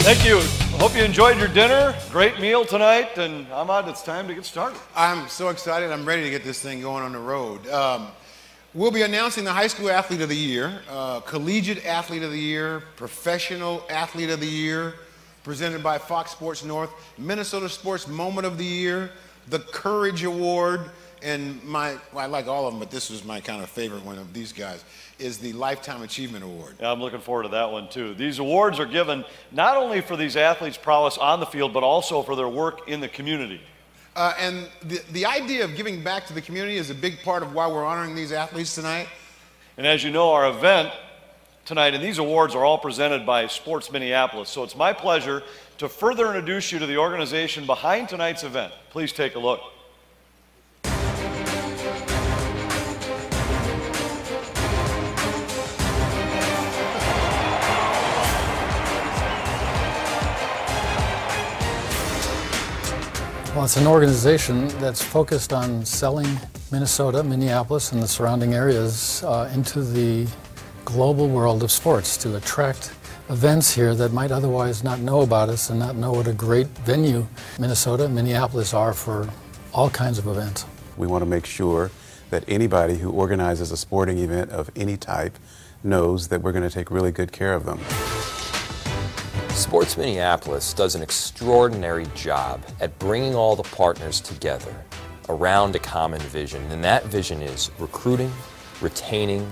Thank you. Hope you enjoyed your dinner. Great meal tonight. And Ahmad, it's time to get started. I'm so excited. I'm ready to get this thing going on the road. We'll be announcing the High School Athlete of the Year, Collegiate Athlete of the Year, Professional Athlete of the Year, presented by Fox Sports North, Minnesota Sports Moment of the Year, the Courage Award, and well, I like all of them, but this was my kind of favorite one of these guys, is the Lifetime Achievement Award. Yeah, I'm looking forward to that one too. These awards are given not only for these athletes' prowess on the field, but also for their work in the community. And the idea of giving back to the community is a big part of why we're honoring these athletes tonight. And as you know, our event tonight, and these awards are all presented by Sports Minneapolis. So it's my pleasure to further introduce you to the organization behind tonight's event. Please take a look. Well, it's an organization that's focused on selling Minnesota, Minneapolis, and the surrounding areas into the global world of sports to attract events here that might otherwise not know about us and not know what a great venue Minnesota and Minneapolis are for all kinds of events. We want to make sure that anybody who organizes a sporting event of any type knows that we're going to take really good care of them. Sports Minneapolis does an extraordinary job at bringing all the partners together around a common vision, and that vision is recruiting, retaining,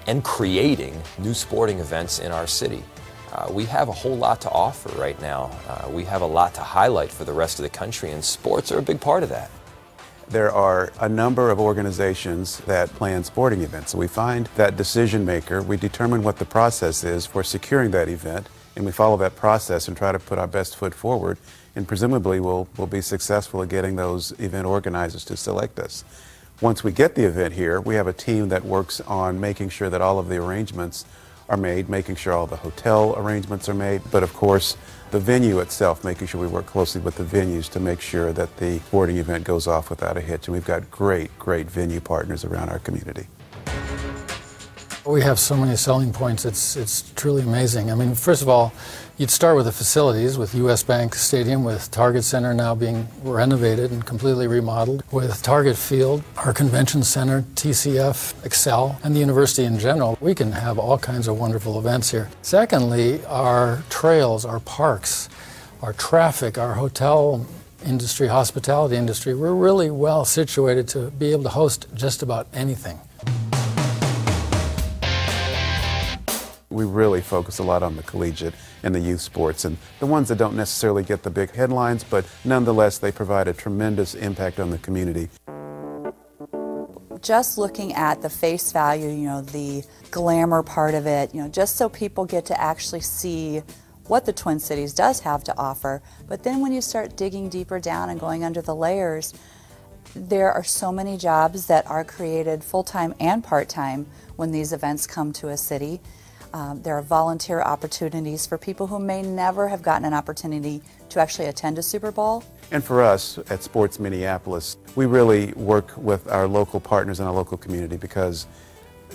and creating new sporting events in our city. We have a whole lot to offer right now. We have a lot to highlight for the rest of the country, and sports are a big part of that. There are a number of organizations that plan sporting events. So we find that decision maker, we determine what the process is for securing that event, and we follow that process and try to put our best foot forward, and presumably we'll be successful at getting those event organizers to select us. Once we get the event here, we have a team that works on making sure that all of the arrangements are made, making sure all the hotel arrangements are made, but of course the venue itself, making sure we work closely with the venues to make sure that the sporting event goes off without a hitch. And we've got great venue partners around our community. We have so many selling points, it's truly amazing. I mean, first of all, you'd start with the facilities, with US Bank Stadium, with Target Center now being renovated and completely remodeled, with Target Field, our convention center, TCF, Excel, and the university in general. We can have all kinds of wonderful events here. Secondly, our trails, our parks, our traffic, our hotel industry, hospitality industry, we're really well situated to be able to host just about anything. We really focus a lot on the collegiate and the youth sports, and the ones that don't necessarily get the big headlines, but nonetheless they provide a tremendous impact on the community. Just looking at the face value, you know, the glamour part of it, you know, just so people get to actually see what the Twin Cities does have to offer. But then when you start digging deeper down and going under the layers, there are so many jobs that are created full-time and part-time when these events come to a city. There are volunteer opportunities for people who may never have gotten an opportunity to actually attend a Super Bowl. And for us at Sports Minneapolis, we really work with our local partners in our local community because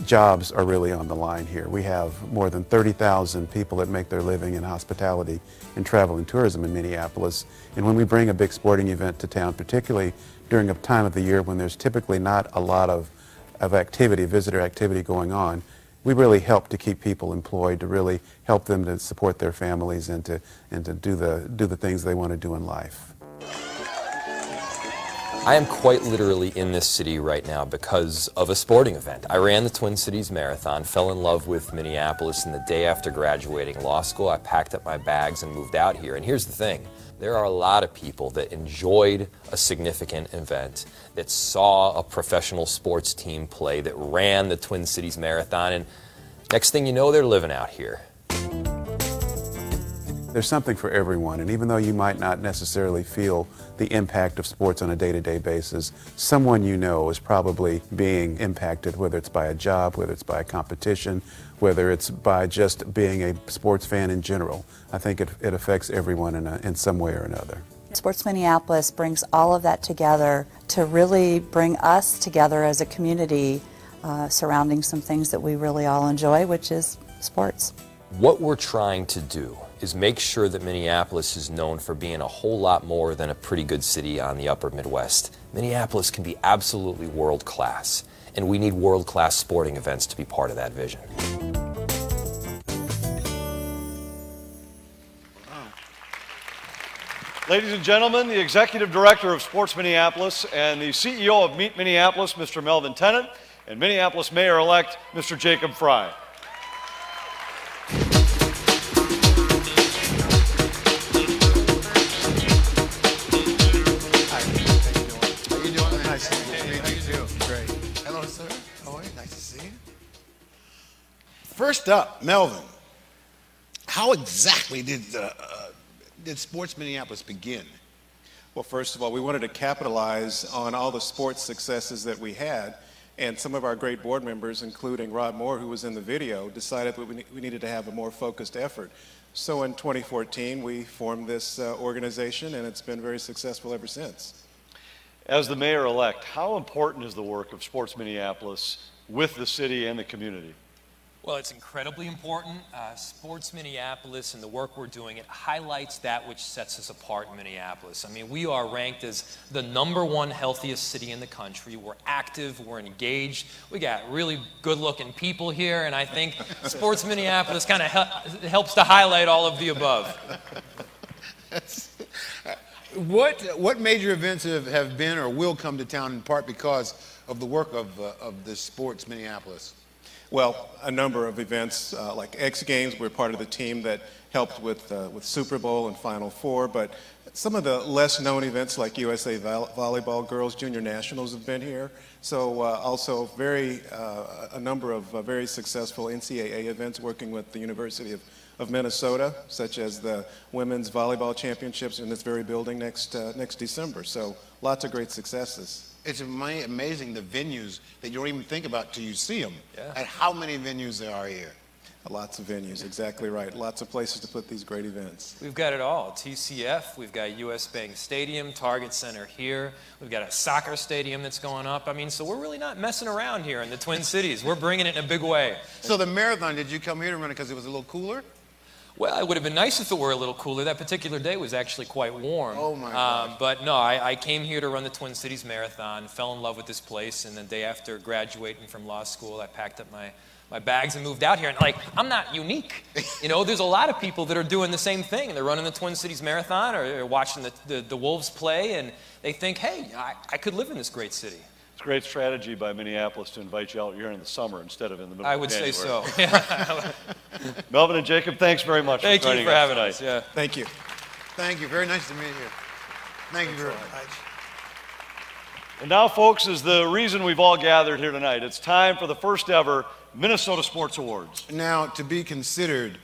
jobs are really on the line here. We have more than 30,000 people that make their living in hospitality and travel and tourism in Minneapolis. And when we bring a big sporting event to town, particularly during a time of the year when there's typically not a lot of activity, visitor activity going on, we really help to keep people employed, to really help them to support their families and to do the things they want to do in life. I am quite literally in this city right now because of a sporting event. I ran the Twin Cities Marathon, fell in love with Minneapolis, and the day after graduating law school, I packed up my bags and moved out here. And here's the thing. There are a lot of people that enjoyed a significant event, that saw a professional sports team play, that ran the Twin Cities Marathon, and next thing you know, they're living out here. There's something for everyone, and even though you might not necessarily feel the impact of sports on a day-to-day basis, someone you know is probably being impacted, whether it's by a job, whether it's by a competition, whether it's by just being a sports fan in general. I think it affects everyone in some way or another. Sports Minneapolis brings all of that together to really bring us together as a community surrounding some things that we really all enjoy, which is sports. What we're trying to do is make sure that Minneapolis is known for being a whole lot more than a pretty good city on the upper Midwest. Minneapolis can be absolutely world class, and we need world class sporting events to be part of that vision. Ladies and gentlemen, the Executive Director of Sports Minneapolis and the CEO of Meet Minneapolis, Mr. Melvin Tennant, and Minneapolis Mayor-elect, Mr. Jacob Fry. First up, Melvin, how exactly did Sports Minneapolis begin? Well, first of all, we wanted to capitalize on all the sports successes that we had, and some of our great board members, including Rod Moore, who was in the video, decided that we needed to have a more focused effort. So in 2014, we formed this organization, and it's been very successful ever since. As the mayor-elect, how important is the work of Sports Minneapolis with the city and the community? Well, it's incredibly important. Sports Minneapolis and the work we're doing, it highlights that which sets us apart in Minneapolis. I mean, we are ranked as the #1 healthiest city in the country. We're active, we're engaged, we got really good-looking people here, and I think Sports Minneapolis kind of helps to highlight all of the above. What major events have been or will come to town in part because of the work of the Sports Minneapolis? Well, a number of events like X Games. We're part of the team that helped with Super Bowl and Final Four, but some of the less known events like USA Volleyball Girls Junior Nationals have been here. So also a number of very successful NCAA events working with the University of Minnesota, such as the Women's Volleyball Championships in this very building next December. So lots of great successes. It's amazing the venues that you don't even think about till you see them. Yeah. And how many venues there are here. Lots of venues, exactly right. Lots of places to put these great events. We've got it all. TCF, we've got US Bank Stadium, Target Center here. We've got a soccer stadium that's going up. I mean, so we're really not messing around here in the Twin Cities. We're bringing it in a big way. So the marathon, did you come here to run it because it was a little cooler? Well, it would have been nice if it were a little cooler. That particular day was actually quite warm. Oh, my gosh. But no, I came here to run the Twin Cities Marathon, fell in love with this place, and the day after graduating from law school, I packed up my bags and moved out here. And, like, I'm not unique. You know, there's a lot of people that are doing the same thing, and they're running the Twin Cities Marathon or watching the Wolves play, and they think, hey, I could live in this great city. It's a great strategy by Minneapolis to invite you out here in the summer instead of in the middle I of would January. say so. Yeah. Melvin and Jacob, thanks very much for Thank joining you for us having tonight. us. Yeah. Thank you. Thank you. Very nice to meet you. Thank you very much. And now, folks, is the reason we've all gathered here tonight. It's time for the first ever Minnesota Sports Awards. Now, to be considered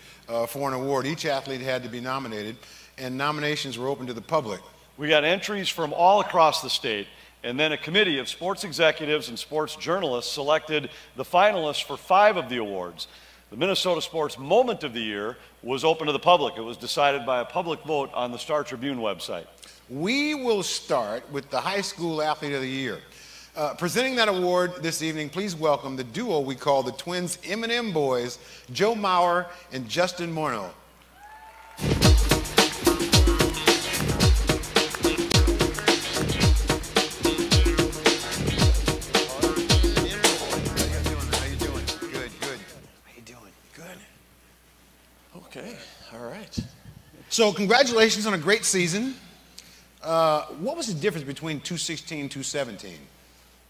for an award, each athlete had to be nominated, and nominations were open to the public. We got entries from all across the state, and then a committee of sports executives and sports journalists selected the finalists for 5 of the awards. The Minnesota Sports Moment of the Year was open to the public. It was decided by a public vote on the Star Tribune website. We will start with the High School Athlete of the Year. Presenting that award this evening, please welcome the duo we call the Twins M&M Boys, Joe Mauer and Justin Morneau. Okay, all right. So congratulations on a great season. What was the difference between 216 and 217?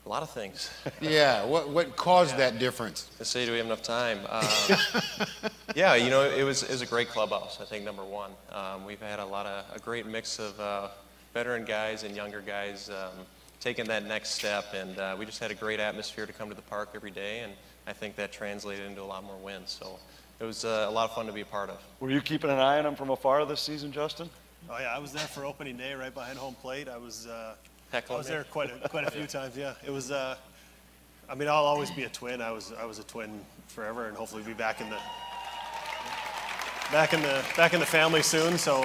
A lot of things. Yeah, what caused that difference? Let's say, do we have enough time? Yeah, you know, it was a great clubhouse, I think, number one. We've had a great mix of veteran guys and younger guys taking that next step, and we just had a great atmosphere to come to the park every day, and I think that translated into a lot more wins. So it was a lot of fun to be a part of. Were you keeping an eye on them from afar this season, Justin? Oh yeah, I was there for opening day, right behind home plate. I was Heckling there quite a few times. Yeah, it was. I mean, I'll always be a Twin. I was a Twin forever, and hopefully be back in the. back in the family soon. So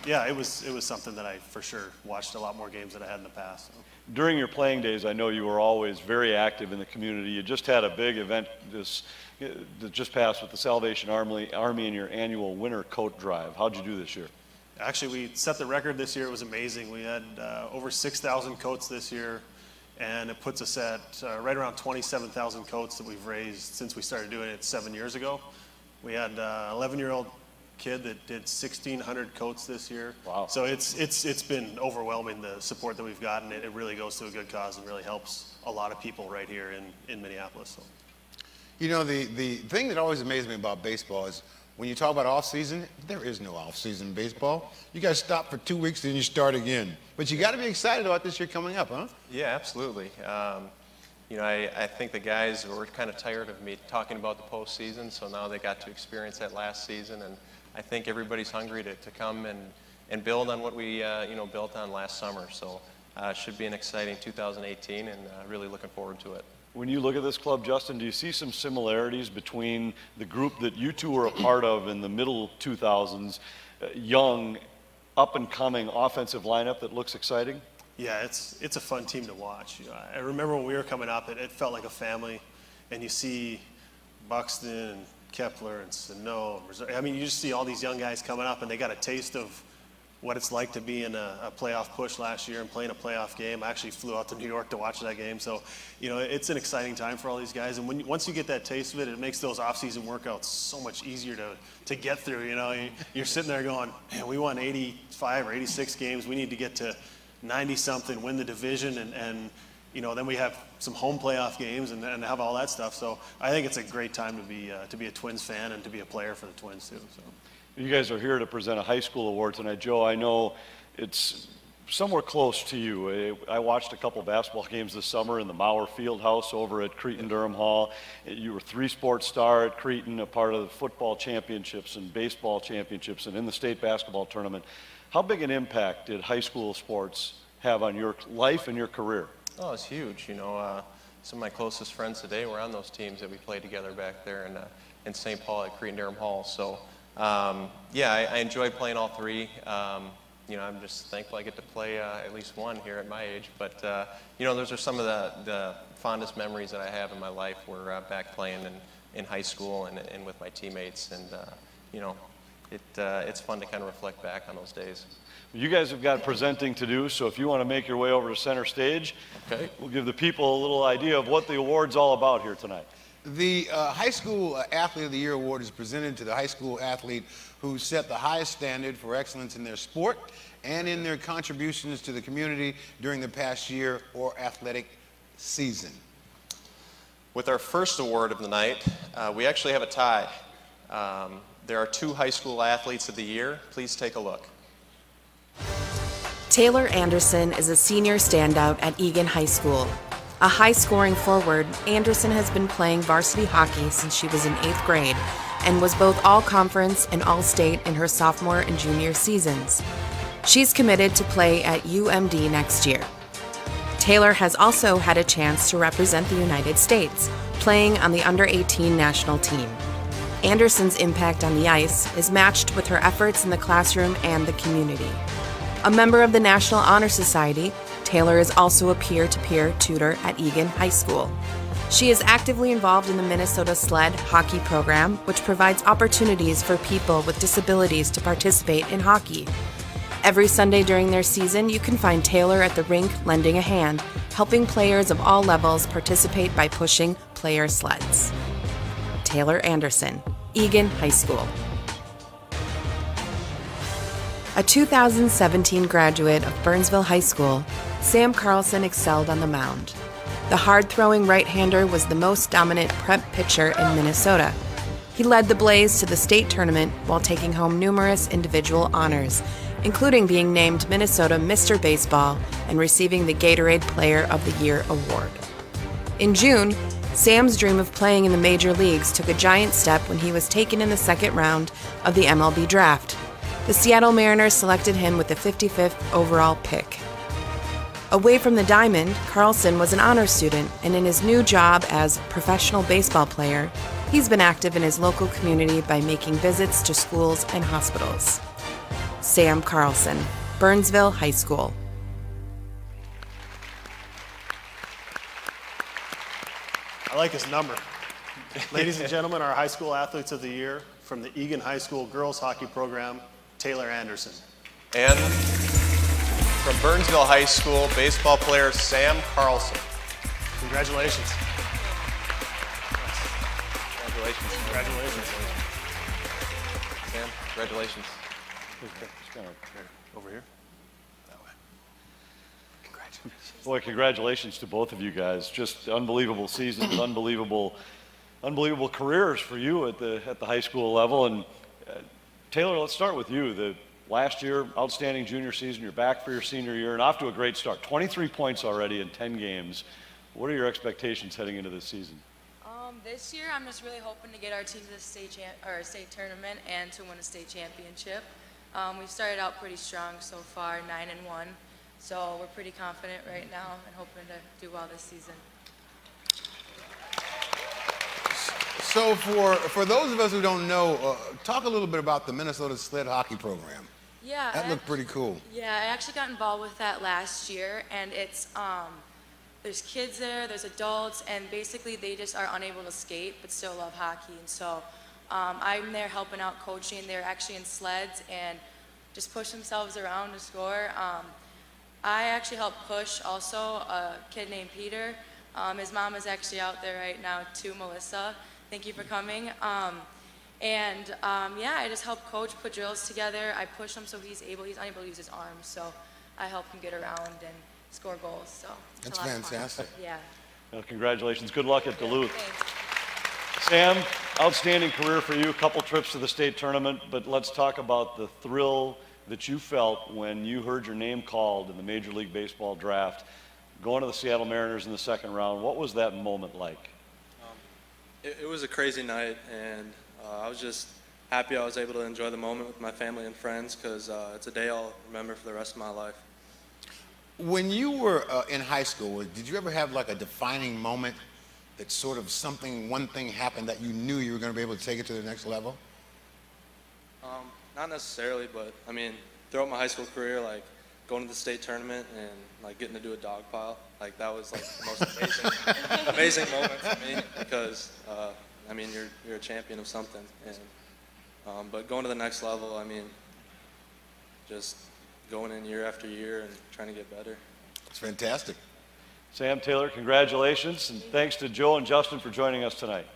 yeah, it was something that I for sure watched a lot more games than I had in the past. So. During your playing days, I know you were always very active in the community. You just had a big event that just passed with the Salvation Army and your annual winter coat drive. How'd you do this year? Actually, we set the record this year. It was amazing. We had over 6,000 coats this year, and it puts us at right around 27,000 coats that we've raised since we started doing it 7 years ago. We had an 11-year-old kid that did 1,600 coats this year. Wow. So it's been overwhelming, the support that we've gotten. It really goes to a good cause and really helps a lot of people right here in Minneapolis. So. You know, the thing that always amazes me about baseball is when you talk about off-season, there is no off-season in baseball. You guys stop for 2 weeks, then you start again. But you got to be excited about this year coming up, huh? Yeah, absolutely. You know, I think the guys were kind of tired of me talking about the postseason, so now they got to experience that last season, and I think everybody's hungry to come and build on what we you know, built on last summer. So it should be an exciting 2018, and really looking forward to it. When you look at this club, Justin, do you see some similarities between the group that you two were a part of in the middle 2000s, young, up-and-coming offensive lineup that looks exciting? Yeah, it's a fun team to watch. You know, I remember when we were coming up, it felt like a family, and you see Buxton and Kepler and Sano. I mean, you just see all these young guys coming up, and they got a taste of what it's like to be in a playoff push last year and playing a playoff game. I actually flew out to New York to watch that game. So, you know, it's an exciting time for all these guys. And once you get that taste of it, it makes those off-season workouts so much easier to get through. You know, you're sitting there going, man, we won 85 or 86 games. We need to get to 90-something, win the division, and you know, then we have some home playoff games and have all that stuff. So I think it's a great time to be a Twins fan and to be a player for the Twins too. So. You guys are here to present a high school award tonight. Joe, I know it's somewhere close to you. I watched a couple basketball games this summer in the Mauer Fieldhouse over at Cretin-Durham Hall. You were three-sport star at Cretin, a part of the football championships and baseball championships and in the state basketball tournament. How big an impact did high school sports have on your life and your career? Oh, it's huge. You know, some of my closest friends today were on those teams that we played together back there in St. Paul at Cretin-Durham Hall. So, yeah, I enjoyed playing all three. You know, I'm just thankful I get to play at least one here at my age. But, you know, those are some of the fondest memories that I have in my life. Were back playing in high school and with my teammates. And, you know, it's fun to kind of reflect back on those days. You guys have got presenting to do, so if you want to make your way over to center stage, okay. We'll give the people a little idea of what the award's all about here tonight. The High School Athlete of the Year award is presented to the high school athlete who set the highest standard for excellence in their sport and in their contributions to the community during the past year or athletic season. With our first award of the night, we actually have a tie. There are two high school athletes of the year. Please take a look. Taylor Anderson is a senior standout at Egan High School. A high-scoring forward, Anderson has been playing varsity hockey since she was in 8th grade and was both all-conference and all-state in her sophomore and junior seasons. She's committed to play at UMD next year. Taylor has also had a chance to represent the United States, playing on the under-18 national team. Anderson's impact on the ice is matched with her efforts in the classroom and the community. A member of the National Honor Society, Taylor is also a peer-to-peer tutor at Egan High School. She is actively involved in the Minnesota Sled hockey program, which provides opportunities for people with disabilities to participate in hockey. Every Sunday during their season, you can find Taylor at the rink lending a hand, helping players of all levels participate by pushing player sleds. Taylor Anderson, Egan High School. A 2017 graduate of Burnsville High School, Sam Carlson excelled on the mound. The hard-throwing right-hander was the most dominant prep pitcher in Minnesota. He led the Blaze to the state tournament while taking home numerous individual honors, including being named Minnesota Mr. Baseball and receiving the Gatorade Player of the Year award. In June, Sam's dream of playing in the major leagues took a giant step when he was taken in the second round of the MLB draft. The Seattle Mariners selected him with the 55th overall pick. Away from the diamond, Carlson was an honor student, and in his new job as professional baseball player, he's been active in his local community by making visits to schools and hospitals. Sam Carlson, Burnsville High School. I like this number. Ladies and gentlemen, our high school athletes of the year from the Egan High School girls hockey program, Taylor Anderson. And from Burnsville High School, baseball player Sam Carlson. Congratulations. Congratulations. Congratulations. Sam, congratulations. Over here. That way. Congratulations. Boy, congratulations to both of you guys. Just unbelievable seasons, unbelievable careers for you at the high school level. And Taylor, let's start with you. The last year, outstanding junior season. You're back for your senior year and off to a great start. 23 points already in 10 games. What are your expectations heading into this season? This year, I'm just really hoping to get our team to the state tournament and to win a state championship. We've started out pretty strong so far, 9-1. So we're pretty confident right now and hoping to do well this season. So for those of us who don't know, talk a little bit about the Minnesota sled hockey program. Yeah. That looked pretty cool. Yeah, I actually got involved with that last year, and it's there's kids there, there's adults, and basically they just are unable to skate but still love hockey. And so I'm there helping out coaching. They're actually in sleds and just push themselves around to score. I actually help push also a kid named Peter. His mom is actually out there right now too, Melissa. Thank you for coming. Yeah, I just help coach put drills together. I push him so he's unable to use his arms, so I help him get around and score goals. So that's fantastic. Yeah. Well, congratulations. Good luck at Duluth. Thanks. Sam, outstanding career for you. A couple trips to the state tournament, but let's talk about the thrill that you felt when you heard your name called in the Major League Baseball draft, going to the Seattle Mariners in the second round. What was that moment like? It was a crazy night, and I was just happy I was able to enjoy the moment with my family and friends, because it's a day I'll remember for the rest of my life. When you were in high school, did you ever have like a defining moment that sort of one thing happened that you knew you were going to be able to take it to the next level? Not necessarily, but I mean, throughout my high school career, like going to the state tournament and like getting to do a dog pile, like that was like the most amazing moment for me, because I mean, you're a champion of something. And but going to the next level, I mean, just going in year after year and trying to get better. It's fantastic. Sam, Taylor, congratulations, and thanks to Joe and Justin for joining us tonight.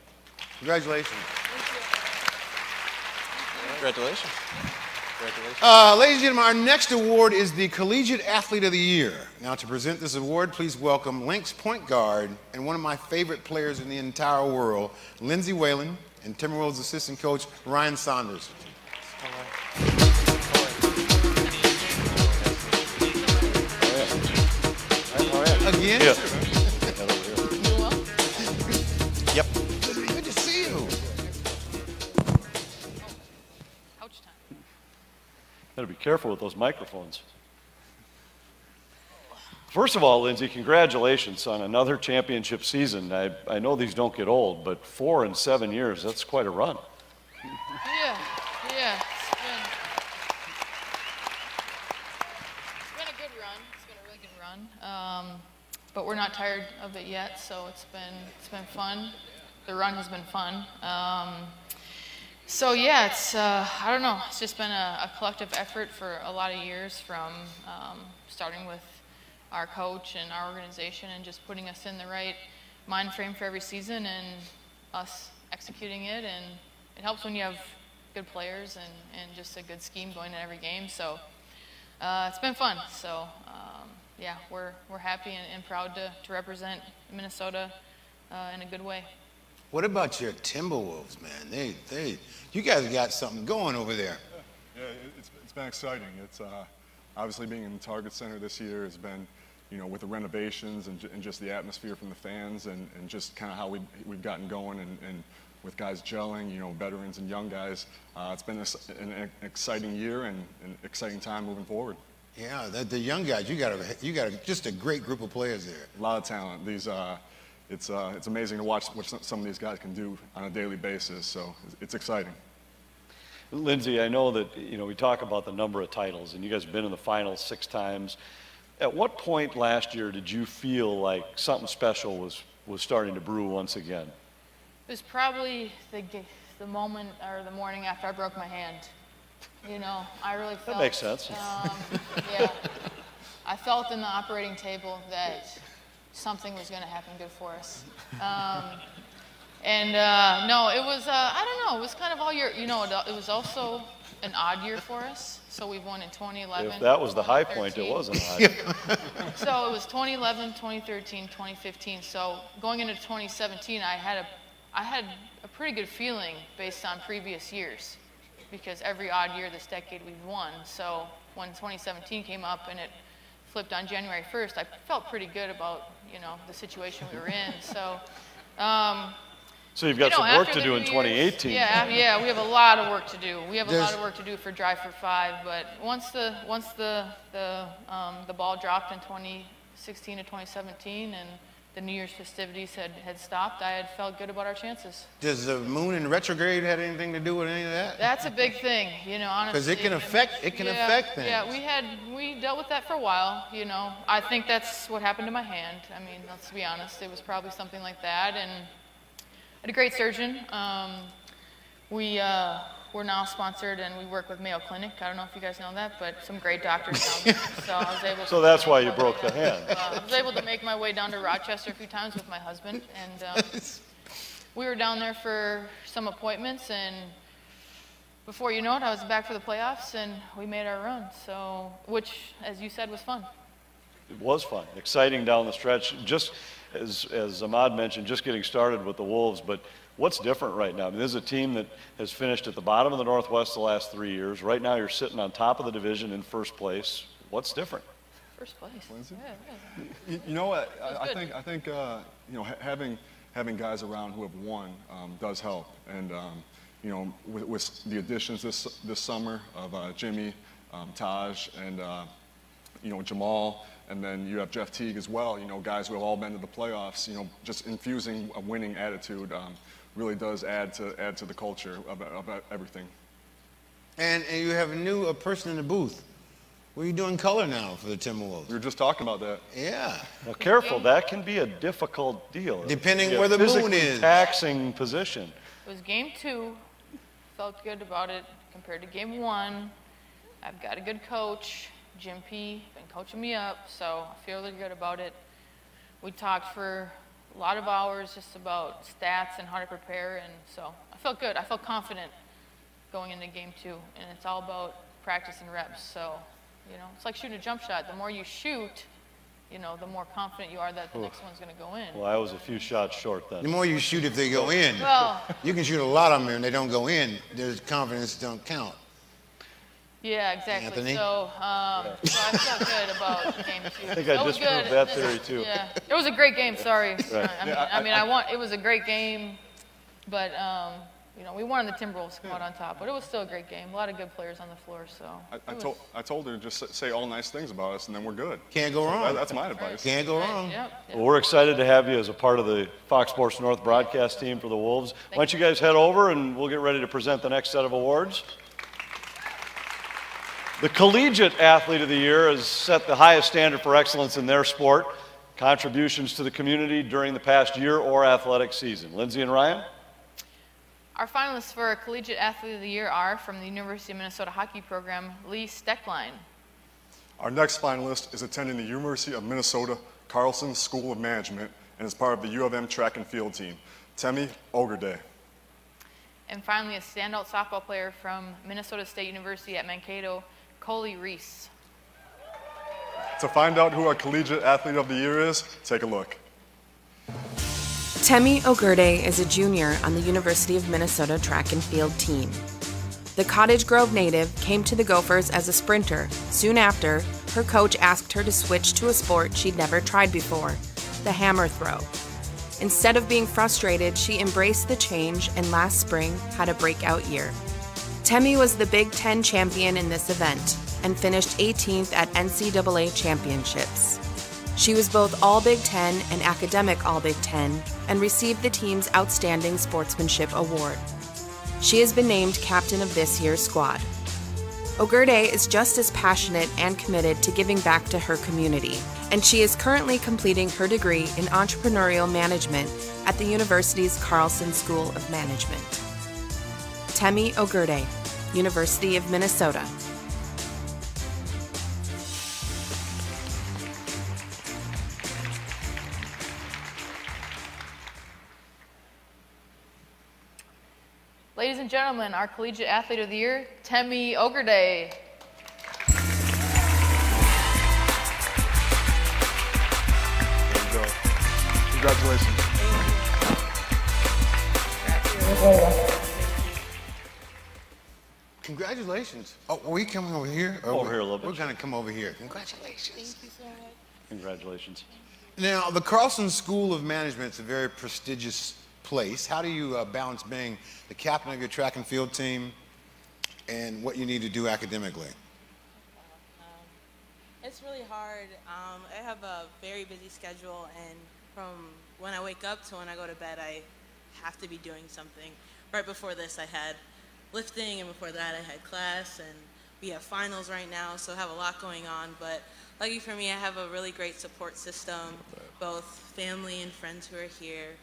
Congratulations. Congratulations. Congratulations. Ladies and gentlemen, our next award is the Collegiate Athlete of the Year. Now, to present this award, please welcome Lynx point guard and one of my favorite players in the entire world, Lindsay Whalen, and Timberwolves assistant coach, Ryan Saunders. Again? Yeah. Yep. Good to see you. Better be careful with those microphones. First of all, Lindsay, congratulations on another championship season. I know these don't get old, but 4 in 7 years, that's quite a run. Yeah. It's been a good run. It's been a really good run. But we're not tired of it yet, so it's been fun. The run has been fun. So yeah, it's I don't know. It's just been a collective effort for a lot of years, from starting with our coach and our organization, and just putting us in the right mind frame for every season, and us executing it. And it helps when you have good players and just a good scheme going in every game. So it's been fun. So yeah, we're happy and proud to represent Minnesota in a good way. What about your Timberwolves, man? You guys got something going over there. Yeah, it's been exciting. It's obviously being in the Target Center this year has been, you know, with the renovations and just the atmosphere from the fans and just kind of how we've gotten going and with guys gelling, you know, veterans and young guys. It's been an exciting year and an exciting time moving forward. Yeah, the young guys, you got just a great group of players there. A lot of talent. It's amazing to watch what some of these guys can do on a daily basis. So it's exciting. Lindsay, I know that we talk about the number of titles, and you guys have been in the finals 6 times. At what point last year did you feel like something special was starting to brew once again? It was probably the moment or the morning after I broke my hand. I really felt. That makes sense. Yeah, I felt in the operating table that something was going to happen good for us. No, it was, I don't know, it was kind of all year, it was also an odd year for us. So we won in 2011. If that was the high point, it was an odd year. So it was 2011, 2013, 2015. So going into 2017, I had a pretty good feeling based on previous years, because every odd year this decade we've won. So when 2017 came up and it flipped on January 1st, I felt pretty good about, the situation we were in. So so you've got some work to do in 2018. Yeah, we have a lot of work to do. We have a lot of work to do for Drive for 5, but once the ball dropped in 2016 to 2017 and the New Year's festivities had stopped, I had felt good about our chances. Does the moon in retrograde have anything to do with any of that? That's a big thing, honestly. Because it can affect things. Yeah, we dealt with that for a while, I think that's what happened to my hand. I mean, let's be honest, it was probably something like that. And I had a great surgeon. We're now sponsored and we work with Mayo Clinic. I don't know if you guys know that, but some great doctors down there. So I was able to. So that's why you broke the hand. I was able to make my way down to Rochester a few times with my husband, and we were down there for some appointments, and before you know it, I was back for the playoffs, and we made our run. So, which, as you said, was fun. It was fun, exciting down the stretch. Just as Ahmad mentioned, just getting started with the Wolves, but what's different right now? I mean, this is a team that has finished at the bottom of the Northwest the last 3 years. Right now, you're sitting on top of the division in first place. What's different? First place. Yeah. You know what? I think having guys around who have won does help. And with the additions this summer of Jimmy, Taj, and Jamal. And then you have Jeff Teague as well, guys who have all been to the playoffs, just infusing a winning attitude really does add to the culture of everything. And you have a person in the booth. What are you doing color now for the Timberwolves? We were just talking about that. Yeah. Well, careful, that can be a difficult deal. Depending where the moon is. Taxing position. It was game 2. Felt good about it compared to game 1. I've got a good coach. Jim P. been coaching me up, so I feel really good about it. We talked for a lot of hours just about stats and how to prepare, and so I felt good. I felt confident going into game 2, and it's all about practice and reps. So, it's like shooting a jump shot. The more you shoot, the more confident you are that the next one's going to go in. Well, I was a few shots short then. The more you shoot if they go in. Well, you can shoot a lot of them and they don't go in. There's confidence don't count. Yeah, exactly. Anthony? So I felt good about game 2. I think I disproved that theory too. Yeah, it was a great game. Sorry. Right. It was a great game, but we wanted the Timberwolves to come out on top. But it was still a great game. A lot of good players on the floor. So I told her to just say all nice things about us, and then we're good. Can't go wrong. That's my advice. Can't go wrong. Yep. Well, we're excited to have you as a part of the Fox Sports North broadcast team for the Wolves. Why don't you guys head over and we'll get ready to present the next set of awards. The Collegiate Athlete of the Year has set the highest standard for excellence in their sport, contributions to the community during the past year or athletic season. Lindsay and Ryan? Our finalists for Collegiate Athlete of the Year are from the University of Minnesota hockey program, Lee Steckline. Our next finalist is attending the University of Minnesota Carlson School of Management and is part of the U of M track and field team, Temi Ogurday. And finally, a standout softball player from Minnesota State University at Mankato, Coley Reese. To find out who our Collegiate Athlete of the Year is, take a look. Temi Ogurday is a junior on the University of Minnesota track and field team. The Cottage Grove native came to the Gophers as a sprinter. Soon after, her coach asked her to switch to a sport she'd never tried before, the hammer throw. Instead of being frustrated, she embraced the change and last spring had a breakout year. Temi was the Big Ten champion in this event and finished 18th at NCAA championships. She was both All Big Ten and Academic All Big Ten and received the team's Outstanding Sportsmanship Award. She has been named captain of this year's squad. Ogurde is just as passionate and committed to giving back to her community, and she is currently completing her degree in entrepreneurial management at the university's Carlson School of Management. Temi Ogurde, University of Minnesota. Ladies and gentlemen, our Collegiate Athlete of the Year, Temi Ogurde. There you go. Congratulations. Congratulations. Oh, are we coming over here? Over here a little bit. We're going to come over here. Congratulations. Thank you so much. Congratulations. Now, the Carlson School of Management is a very prestigious place. How do you balance being the captain of your track and field team and what you need to do academically? It's really hard. I have a very busy schedule, and from when I wake up to when I go to bed, I have to be doing something. Right before this, I had lifting, and before that, I had class, and we have finals right now, so I have a lot going on. But lucky for me, I have a really great support system, both family and friends who are here,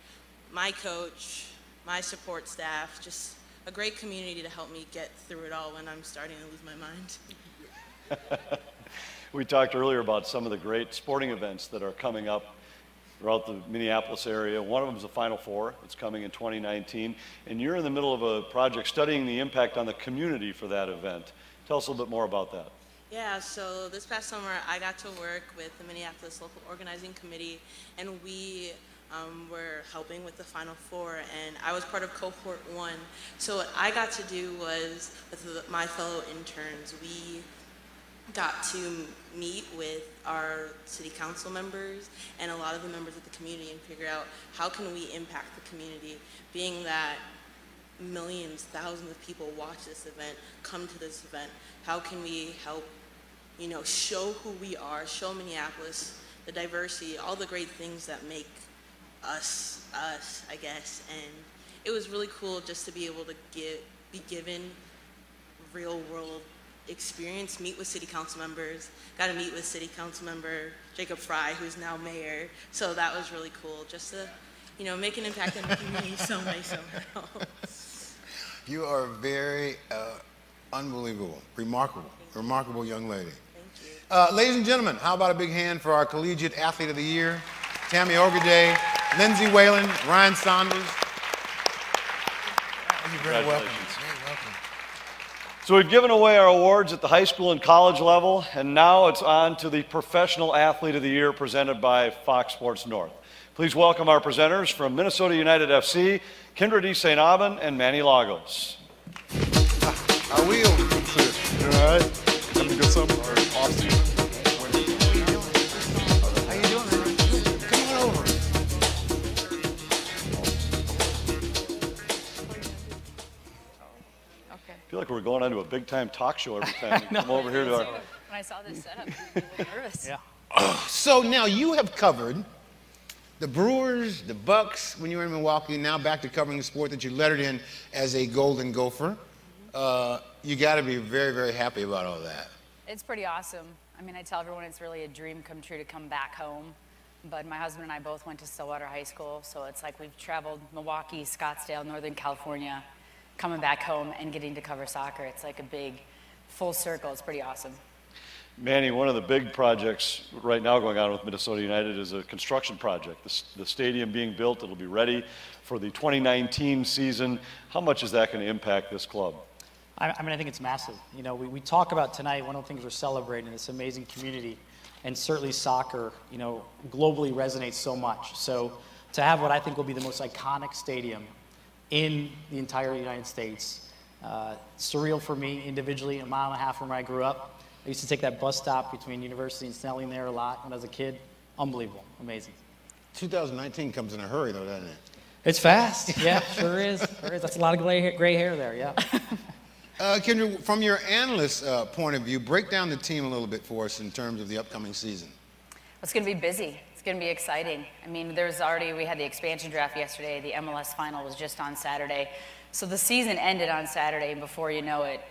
my coach, my support staff, just a great community to help me get through it all when I'm starting to lose my mind. We talked earlier about some of the great sporting events that are coming up throughout the Minneapolis area. One of them is the Final Four. It's coming in 2019. And you're in the middle of a project studying the impact on the community for that event. Tell us a little bit more about that. Yeah, so this past summer I got to work with the Minneapolis Local Organizing Committee, and we were helping with the Final Four, and I was part of Cohort 1. So what I got to do was, with my fellow interns, we got to meet with our city council members and a lot of the members of the community and figure out how can we impact the community, being that millions, thousands of people watch this event, come to this event. How can we help, you know, show who we are, show Minneapolis, the diversity, all the great things that make us, I guess. And it was really cool just to be able to be given real world experience, meet with city council members. Got to meet with city council member Jacob Fry, who's now mayor. So that was really cool, just to, you know, make an impact in the community some way, somehow. You are very unbelievable, remarkable young lady. Thank you. Ladies and gentlemen, how about a big hand for our Collegiate Athlete of the Year, Temi Ogurde, Lindsay Whalen, Ryan Saunders. You're very welcome. Very welcome. So we've given away our awards at the high school and college level, and now it's on to the Professional Athlete of the Year presented by Fox Sports North. Please welcome our presenters from Minnesota United FC, Kendra D. St. Aubin and Manny Lagos. How are we over? You all right? Having a good summer or off season? How you doing, man? Come on over. Okay. I feel like we're going on to a big-time talk show every time we come over here to our... When I saw this setup, I was a little nervous. Yeah. So now you have covered the Brewers, the Bucks when you were in Milwaukee, now back to covering the sport that you lettered in as a Golden Gopher. You got to be very, very happy about all that. It's pretty awesome. I mean, I tell everyone it's really a dream come true to come back home. But my husband and I both went to Stillwater High School, so it's like we've traveled Milwaukee, Scottsdale, Northern California, coming back home and getting to cover soccer. It's like a big full circle. It's pretty awesome. Manny, one of the big projects right now going on with Minnesota United is a construction project. The stadium being built, it'll be ready for the 2019 season. How much is that going to impact this club? I mean, I think it's massive. You know, we talk about tonight, one of the things we're celebrating, this amazing community, and certainly soccer, you know, globally resonates so much. So to have what I think will be the most iconic stadium in the entire United States, surreal for me individually, a mile and a half from where I grew up. I used to take that bus stop between University and Snelling there a lot when I was a kid. Unbelievable, amazing. 2019 comes in a hurry though, doesn't it? It's fast, yeah, sure is. That's a lot of gray hair there, yeah. Kendra, from your analyst point of view, break down the team a little bit for us in terms of the upcoming season. It's going to be busy. It's going to be exciting. I mean, we had the expansion draft yesterday. The MLS final was just on Saturday. So the season ended on Saturday, and before you know it,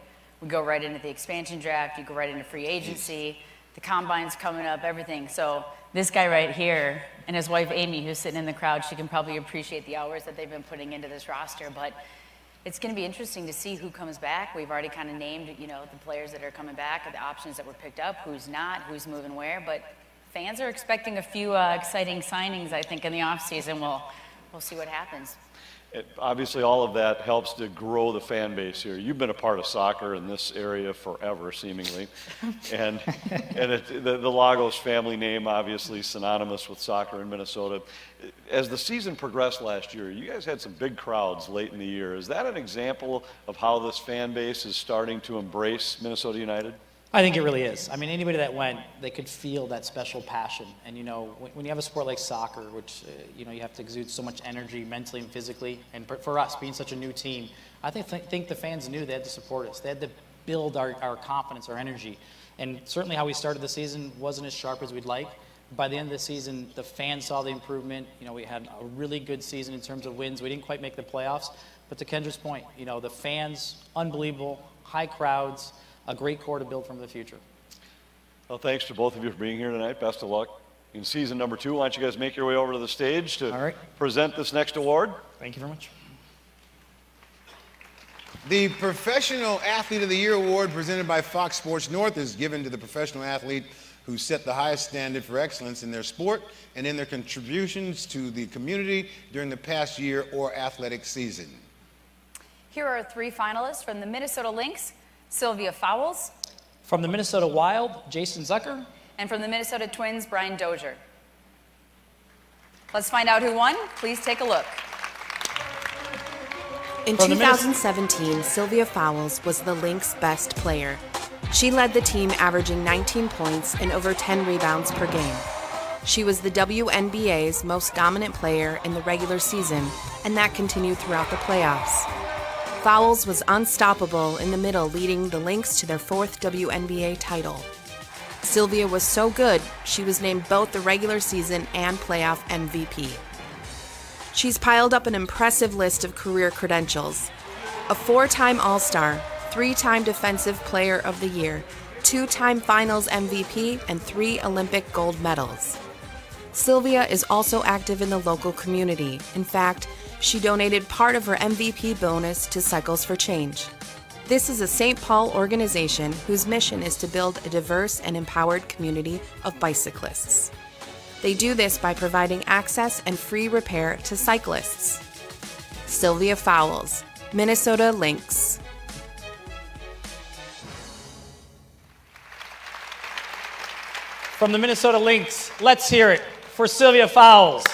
we go right into the expansion draft. You go right into free agency. The combine's coming up, everything. So this guy right here and his wife, Amy, who's sitting in the crowd, she can probably appreciate the hours that they've been putting into this roster. But it's going to be interesting to see who comes back. We've already kind of named, the players that are coming back, the options that were picked up, who's not, who's moving where. But fans are expecting a few exciting signings, I think, in the offseason. We'll see what happens. Obviously, all of that helps to grow the fan base here. You've been a part of soccer in this area forever, seemingly. And the Lagos family name, obviously synonymous with soccer in Minnesota. As the season progressed last year, you guys had some big crowds late in the year. Is that an example of how this fan base is starting to embrace Minnesota United? I think it really is. I mean, anybody that went, they could feel that special passion. And, when you have a sport like soccer, which, you have to exude so much energy mentally and physically, and for us, being such a new team, I think the fans knew they had to support us. They had to build our confidence, our energy. And certainly how we started the season wasn't as sharp as we'd like. By the end of the season, the fans saw the improvement. We had a really good season in terms of wins. We didn't quite make the playoffs. But to Kendra's point, the fans, unbelievable, high crowds, a great core to build from the future. Well, thanks to both of you for being here tonight. Best of luck in season number 2. Why don't you guys make your way over to the stage to present this next award? Thank you very much. The Professional Athlete of the Year award presented by Fox Sports North is given to the professional athlete who set the highest standard for excellence in their sport and in their contributions to the community during the past year or athletic season. Here are 3 finalists from the Minnesota Lynx: Sylvia Fowles. From the Minnesota Wild, Jason Zucker. And from the Minnesota Twins, Brian Dozier. Let's find out who won. Please take a look. In 2017, Sylvia Fowles was the Lynx' best player. She led the team, averaging 19 points and over 10 rebounds per game. She was the WNBA's most dominant player in the regular season, and that continued throughout the playoffs. Fowles was unstoppable in the middle, leading the Lynx to their 4th WNBA title. Sylvia was so good, she was named both the regular season and playoff MVP. She's piled up an impressive list of career credentials: a 4-time All-Star, 3-time Defensive Player of the Year, 2-time Finals MVP, and 3 Olympic gold medals. Sylvia is also active in the local community. In fact, she donated part of her MVP bonus to Cycles for Change. This is a St. Paul organization whose mission is to build a diverse and empowered community of bicyclists. They do this by providing access and free repair to cyclists. Sylvia Fowles, Minnesota Lynx. From the Minnesota Lynx, let's hear it for Sylvia Fowles.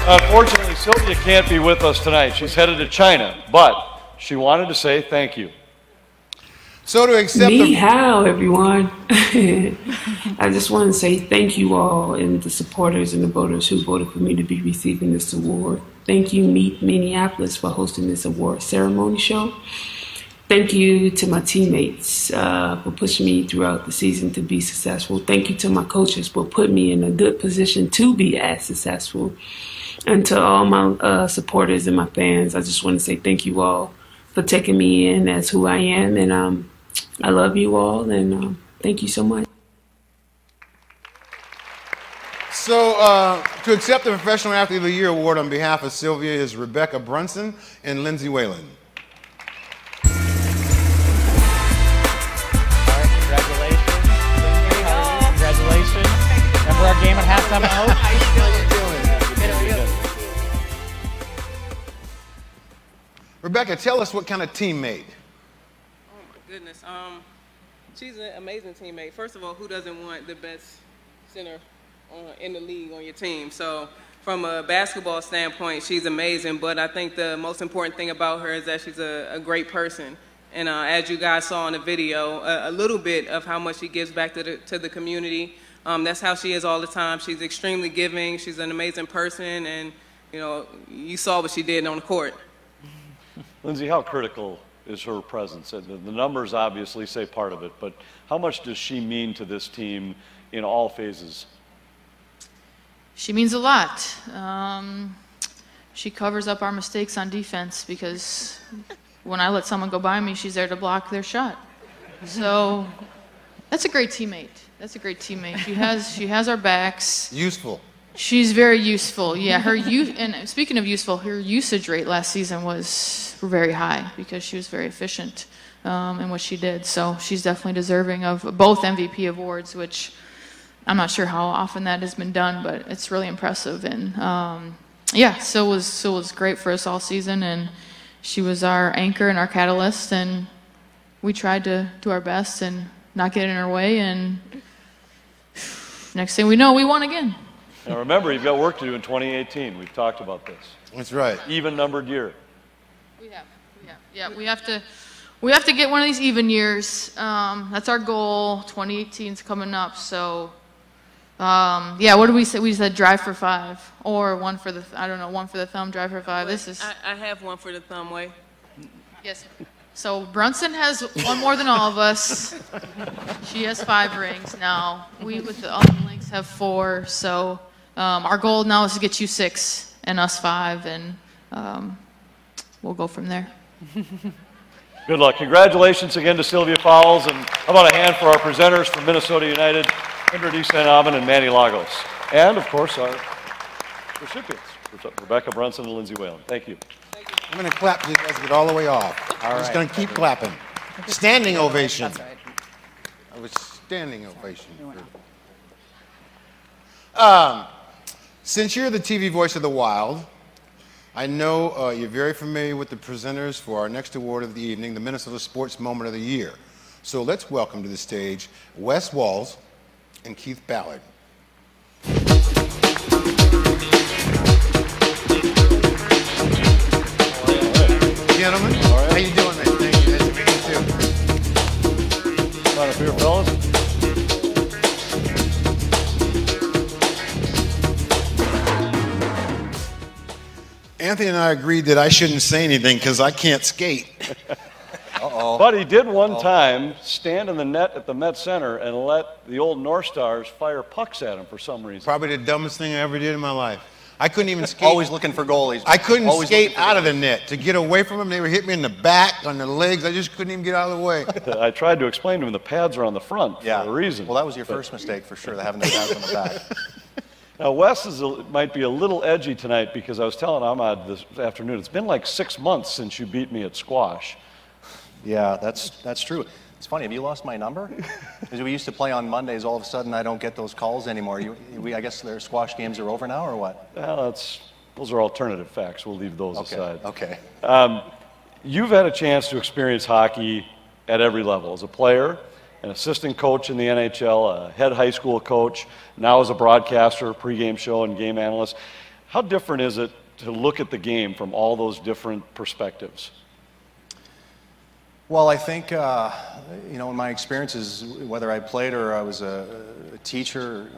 Unfortunately, Sylvia can't be with us tonight. She's headed to China, but she wanted to say thank you. So to accept Ni hao, everyone. I just want to say thank you all and the supporters and the voters who voted for me to be receiving this award. Thank you, Meet Minneapolis, for hosting this award ceremony show. Thank you to my teammates for pushing me throughout the season to be successful. Thank you to my coaches for putting me in a good position to be as successful. And to all my supporters and my fans, I just want to say thank you all for taking me in as who I am. And I love you all, and thank you so much. So to accept the Professional Athlete of the Year award on behalf of Sylvia is Rebecca Brunson and Lindsay Whalen. Congratulations. Remember our game at halftime at Oak? Rebecca, tell us what kind of teammate. Oh my goodness. She's an amazing teammate. First of all, who doesn't want the best center in the league on your team? So from a basketball standpoint, she's amazing. But I think the most important thing about her is that she's a great person. And as you guys saw in the video, a little bit of how much she gives back to the community. That's how she is all the time. She's extremely giving. She's an amazing person. And you know, you saw what she did on the court. Lindsay, how critical is her presence? The numbers obviously say part of it, but how much does she mean to this team in all phases? She means a lot. She covers up our mistakes on defense because when I let someone go by me, she's there to block their shot. So that's a great teammate. That's a great teammate. She has our backs. Useful. She's very useful. Yeah, and speaking of useful, her usage rate last season was very high because she was very efficient in what she did. So she's definitely deserving of both MVP awards, which I'm not sure how often that has been done, but it's really impressive. And yeah, so it was great for us all season, and she was our anchor and our catalyst, and we tried to do our best and not get in her way, and next thing we know, we won again. Now remember, you've got work to do in 2018. We've talked about this. That's right. Even numbered year. Yeah, we have to get one of these even years. That's our goal. 2018's coming up, so yeah. What did we say? We said drive for 5 or one for the one for the thumb, drive for 5. This is. I have one for the thumb way. Yes. So Brunson has one more than all of us. She has 5 rings now. We with the other links have 4. So our goal now is to get you 6 and us 5, and we'll go from there. Good luck. Congratulations again to Sylvia Fowles, and how about a hand for our presenters from Minnesota United, Kindred East St. Aubin and Manny Lagos. And, of course, our recipients, Rebecca Brunson and Lindsay Whalen. Thank you. I'm going to clap till you guys get all the way off. I'm just going to keep clapping. Standing ovation. That's right. I was standing ovation. Since you're the TV voice of the Wild, I know you're very familiar with the presenters for our next award of the evening, the Minnesota Sports Moment of the Year. So let's welcome to the stage Wes Walls and Keith Ballard. Gentlemen, how you doing, man? Thank you. Nice to meet you too. Come on up here, fellas. Anthony and I agreed that I shouldn't say anything because I can't skate. But he did one time stand in the net at the Met Center and let the old North Stars fire pucks at him for some reason. Probably the dumbest thing I ever did in my life. I couldn't even skate. Always looking for goalies. I couldn't skate out of the net. To get away from them, they would hit me in the back, on the legs. I just couldn't even get out of the way. I tried to explain to him the pads are on the front for a reason. Well, that was your first mistake for sure, having the pads on the back. Now, Wes might be a little edgy tonight because I was telling Ahmad this afternoon, it's been like 6 months since you beat me at squash. Yeah, that's true. It's funny, have you lost my number? Because we used to play on Mondays, all of a sudden I don't get those calls anymore. I guess their squash games are over now, or what? Well, those are alternative facts. We'll leave those aside. Okay. You've had a chance to experience hockey at every level. As a player, an assistant coach in the NHL, a head high school coach, now as a broadcaster, pregame show and game analyst. How different is it to look at the game from all those different perspectives? Well, I think, in my experiences, whether I played or I was a teacher,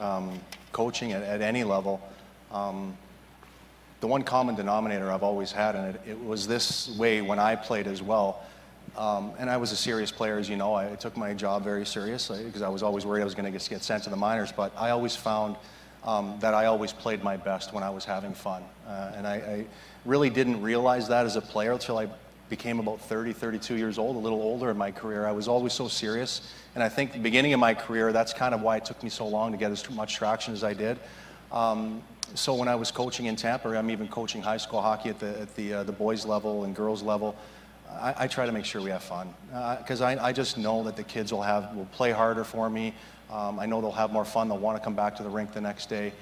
coaching at any level, the one common denominator I've always had, and it was this way when I played as well. And I was a serious player, as you know. I took my job very seriously because I was always worried I was going to get sent to the minors. But I always found that I always played my best when I was having fun. And I really didn't realize that as a player until I became about 30, 32 years old, a little older in my career. I was always so serious. And I think the beginning of my career, that's kind of why it took me so long to get as much traction as I did. So when I was coaching in Tampa, I'm even coaching high school hockey at the boys level and girls level, I try to make sure we have fun. Because I just know that the kids will play harder for me. I know they'll have more fun. They'll want to come back to the rink the next day.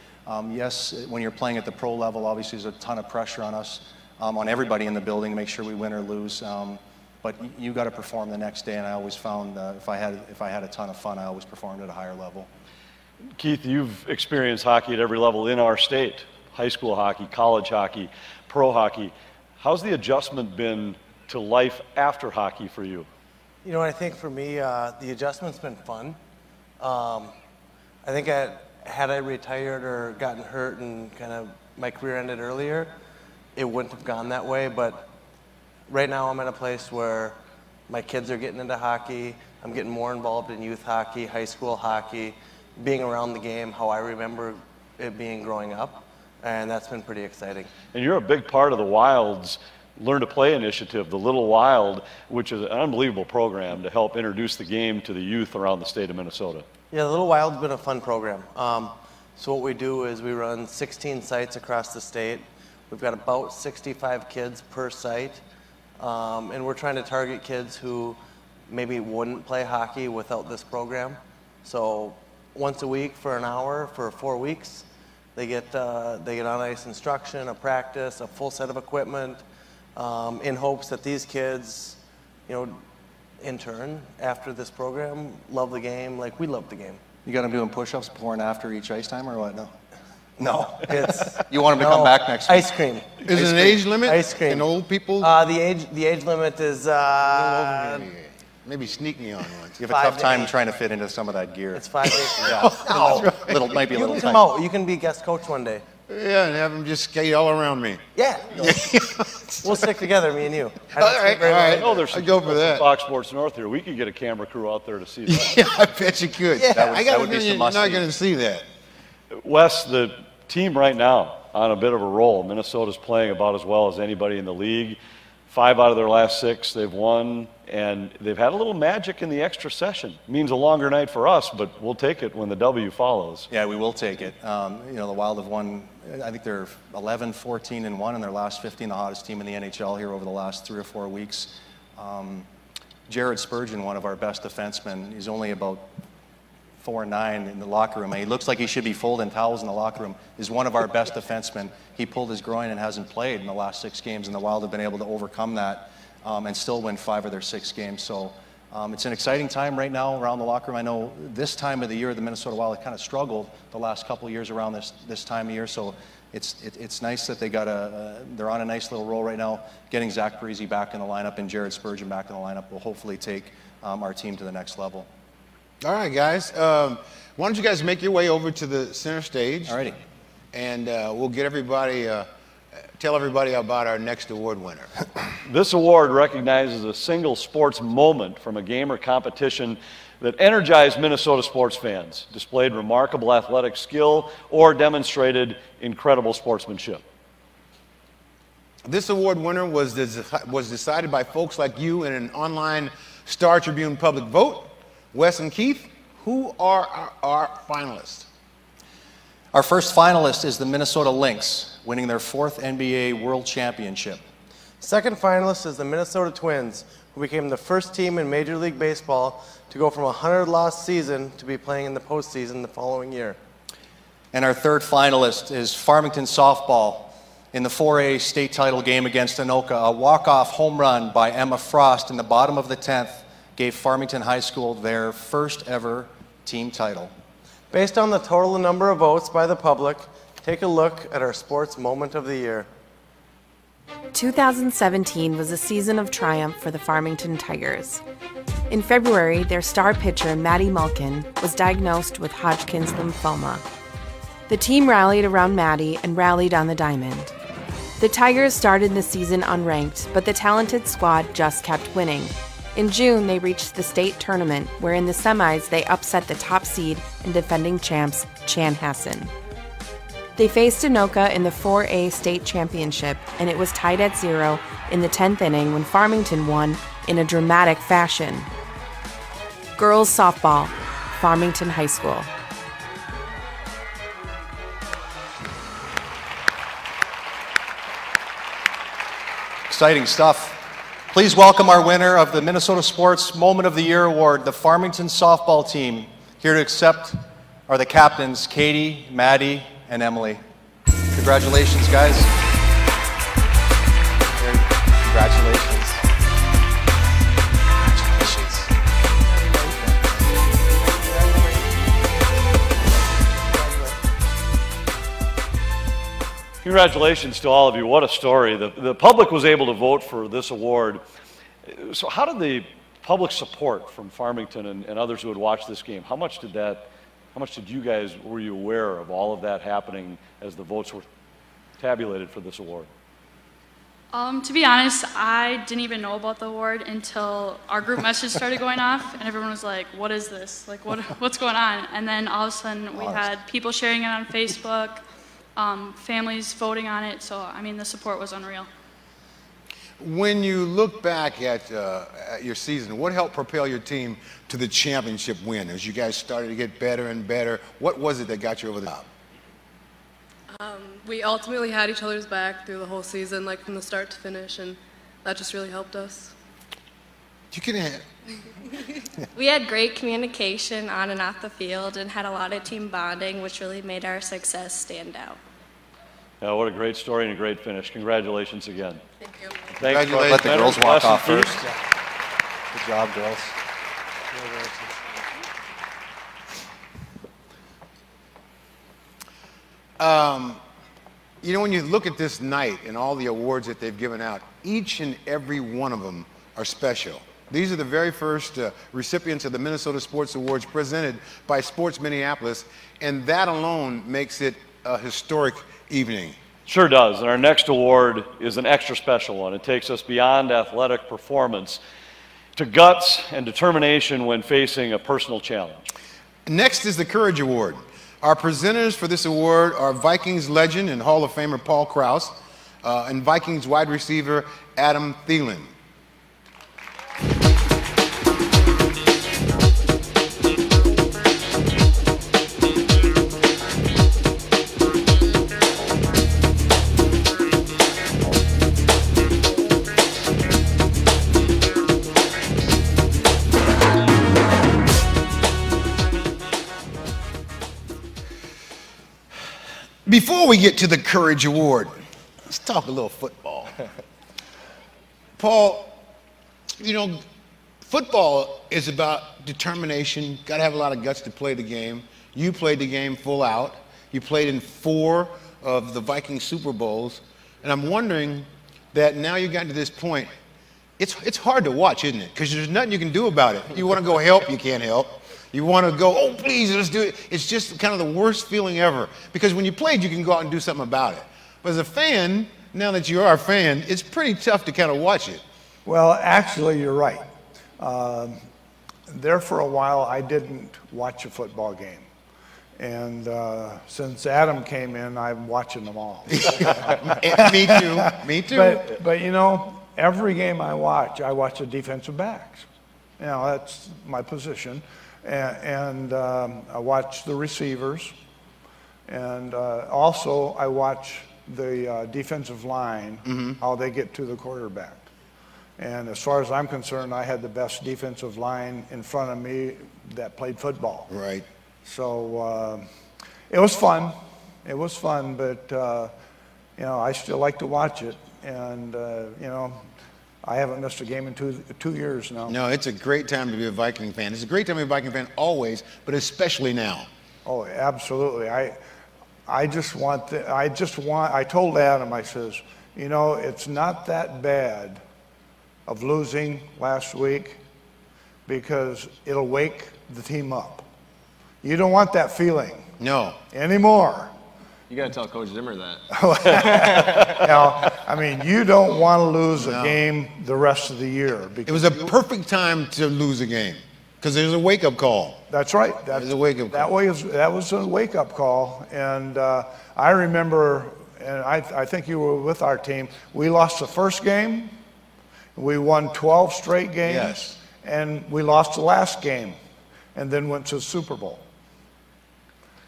Yes, when you're playing at the pro level, obviously there's a ton of pressure on us. On everybody in the building to make sure we win or lose, but you got to perform the next day. And I always found if I had a ton of fun, I always performed at a higher level. Keith, you've experienced hockey at every level in our state: high school hockey, college hockey, pro hockey. How's the adjustment been to life after hockey for you? You know, I think for me, the adjustment's been fun. I think at had I retired or gotten hurt and kind of my career ended earlier, it wouldn't have gone that way. But right now I'm at a place where my kids are getting into hockey. I'm getting more involved in youth hockey, high school hockey, being around the game how I remember it being growing up, and that's been pretty exciting. And you're a big part of the Wild's Learn to Play initiative, the Little Wild, which is an unbelievable program to help introduce the game to the youth around the state of Minnesota. Yeah, the Little Wild's been a fun program. So what we do is we run 16 sites across the state. We've got about 65 kids per site, and we're trying to target kids who maybe wouldn't play hockey without this program. So once a week for an hour for 4 weeks, they get on ice instruction, a practice, a full set of equipment, in hopes that these kids, you know, in turn, after this program, love the game like we love the game. You got them doing push-ups before and after each ice time, or what? No. No, it's you want them to come back next week? Ice cream. Is it an age limit? Ice cream. And old people? The age limit is maybe sneak me on one. You have a tough time trying to fit into some of that gear. It's 5 days. Yeah. No. Little, might be a little You can tight. come out. You can be guest coach one day. Yeah, and have them just skate all around me. Yeah. We'll stick together, me and you. All right. I know there's some I'd go for people that. from Fox Sports North here. We could get a camera crew out there to see that. Yeah, I bet you could. Yeah. That would be some you're must not see. going to see that. Wes, the team right now on a bit of a roll. Minnesota's playing about as well as anybody in the league. 5 out of their last 6 they've won, and they've had a little magic in the extra session. Means a longer night for us, but we'll take it when the W follows. Yeah, we will take it. You know, the Wild have won, I think they're 11, 14, and 1 in their last 15, the hottest team in the NHL here over the last 3 or 4 weeks. Jared Spurgeon, one of our best defensemen, he's only about 4'9" in the locker room. He looks like he should be folding towels in the locker room. Is one of our best defensemen. He pulled his groin and hasn't played in the last 6 games, and the Wild have been able to overcome that and still win 5 of their 6 games. So it's an exciting time right now around the locker room. I know this time of the year the Minnesota Wild have kind of struggled the last couple of years around this time of year. So it's nice that they're on a nice little roll right now. Getting Zach Parise back in the lineup and Jared Spurgeon back in the lineup will hopefully take our team to the next level. All right, guys. Why don't you guys make your way over to the center stage? All righty. And we'll get everybody, tell everybody about our next award winner. This award recognizes a single sports moment from a game or competition that energized Minnesota sports fans, displayed remarkable athletic skill, or demonstrated incredible sportsmanship. This award winner was decided by folks like you in an online Star Tribune public vote. Wes and Keith, who are our finalists? Our first finalist is the Minnesota Lynx, winning their 4th NBA World Championship. Second finalist is the Minnesota Twins, who became the first team in Major League Baseball to go from a 100-loss season to be playing in the postseason the following year. And our third finalist is Farmington Softball in the 4A state title game against Anoka. A walk-off home run by Emma Frost in the bottom of the 10th gave Farmington High School their first ever team title. Based on the total number of votes by the public, take a look at our sports moment of the year. 2017 was a season of triumph for the Farmington Tigers. In February, their star pitcher, Maddie Malkin, was diagnosed with Hodgkin's lymphoma. The team rallied around Maddie and rallied on the diamond. The Tigers started the season unranked, but the talented squad just kept winning. In June, they reached the state tournament, where in the semis they upset the top seed and defending champs, Chanhassen. They faced Anoka in the 4A state championship, and it was tied at 0 in the 10th inning when Farmington won in a dramatic fashion. Girls softball, Farmington High School. Exciting stuff. Please welcome our winner of the Minnesota Sports Moment of the Year Award, the Farmington softball team. Here to accept are the captains, Katie, Maddie, and Emily. Congratulations, guys. Congratulations. Congratulations to all of you. What a story. The public was able to vote for this award. So how did the public support from Farmington and others who had watched this game, how much did that How much were you aware of all of that happening as the votes were tabulated for this award? To be honest, I didn't even know about the award until our group message started going off, and everyone was like, what is this? Like, what's going on? And then all of a sudden, we had people sharing it on Facebook, families voting on it, so, I mean, the support was unreal. When you look back at your season, what helped propel your team to the championship win? As you guys started to get better and better, what was it that got you over the top? We ultimately had each other's back through the whole season, like from the start to finish, and that just really helped us. You can have. We had great communication on and off the field and had a lot of team bonding, which really made our success stand out. What a great story and a great finish. Congratulations again. Thank you. Thanks. Let the girls walk off first. Good job, girls. You know, when you look at this night and all the awards that they've given out, each and every one of them are special. These are the very first recipients of the Minnesota Sports Awards presented by Sports Minneapolis, and that alone makes it a historic evening. Sure does, and our next award is an extra special one. It takes us beyond athletic performance to guts and determination when facing a personal challenge. Next is the Courage Award. Our presenters for this award are Vikings legend and Hall of Famer Paul Krause and Vikings wide receiver Adam Thielen. Before we get to the Courage Award, let's talk a little football. Paul, you know, football is about determination. Got to have a lot of guts to play the game. You played the game full out. You played in 4 of the Viking Super Bowls. And I'm wondering that now you've gotten to this point, it's hard to watch, isn't it? Because there's nothing you can do about it. You want to go help, you can't help. You want to go, oh, please, let's do it. It's just kind of the worst feeling ever. Because when you played, you can go out and do something about it. But as a fan, now that you are a fan, it's pretty tough to kind of watch it. Well, actually, you're right. There for a while, I didn't watch a football game. And since Adam came in, I'm watching them all. Me too. Me too. But you know, every game I watch the defensive backs. You know, that's my position. And I watch the receivers, and also I watch the defensive line, how they get to the quarterback. And as far as I'm concerned, I had the best defensive line in front of me that played football. Right. So it was fun. It was fun, but you know, I still like to watch it, and you know, I haven't missed a game in two years now. No, it's a great time to be a Viking fan. It's a great time to be a Viking fan always, but especially now. Oh, absolutely. I told Adam, I says, you know, it's not that bad of losing last week because it'll wake the team up. You don't want that feeling. No. Anymore. You got to tell Coach Zimmer that. Now, I mean, you don't want to lose a game the rest of the year. It was a perfect time to lose a game because there's a wake-up call. That's right. There's a wake-up call. That was a wake-up call. And I remember, and I think you were with our team, we lost the first game. We won 12 straight games. Yes. And we lost the last game and then went to the Super Bowl.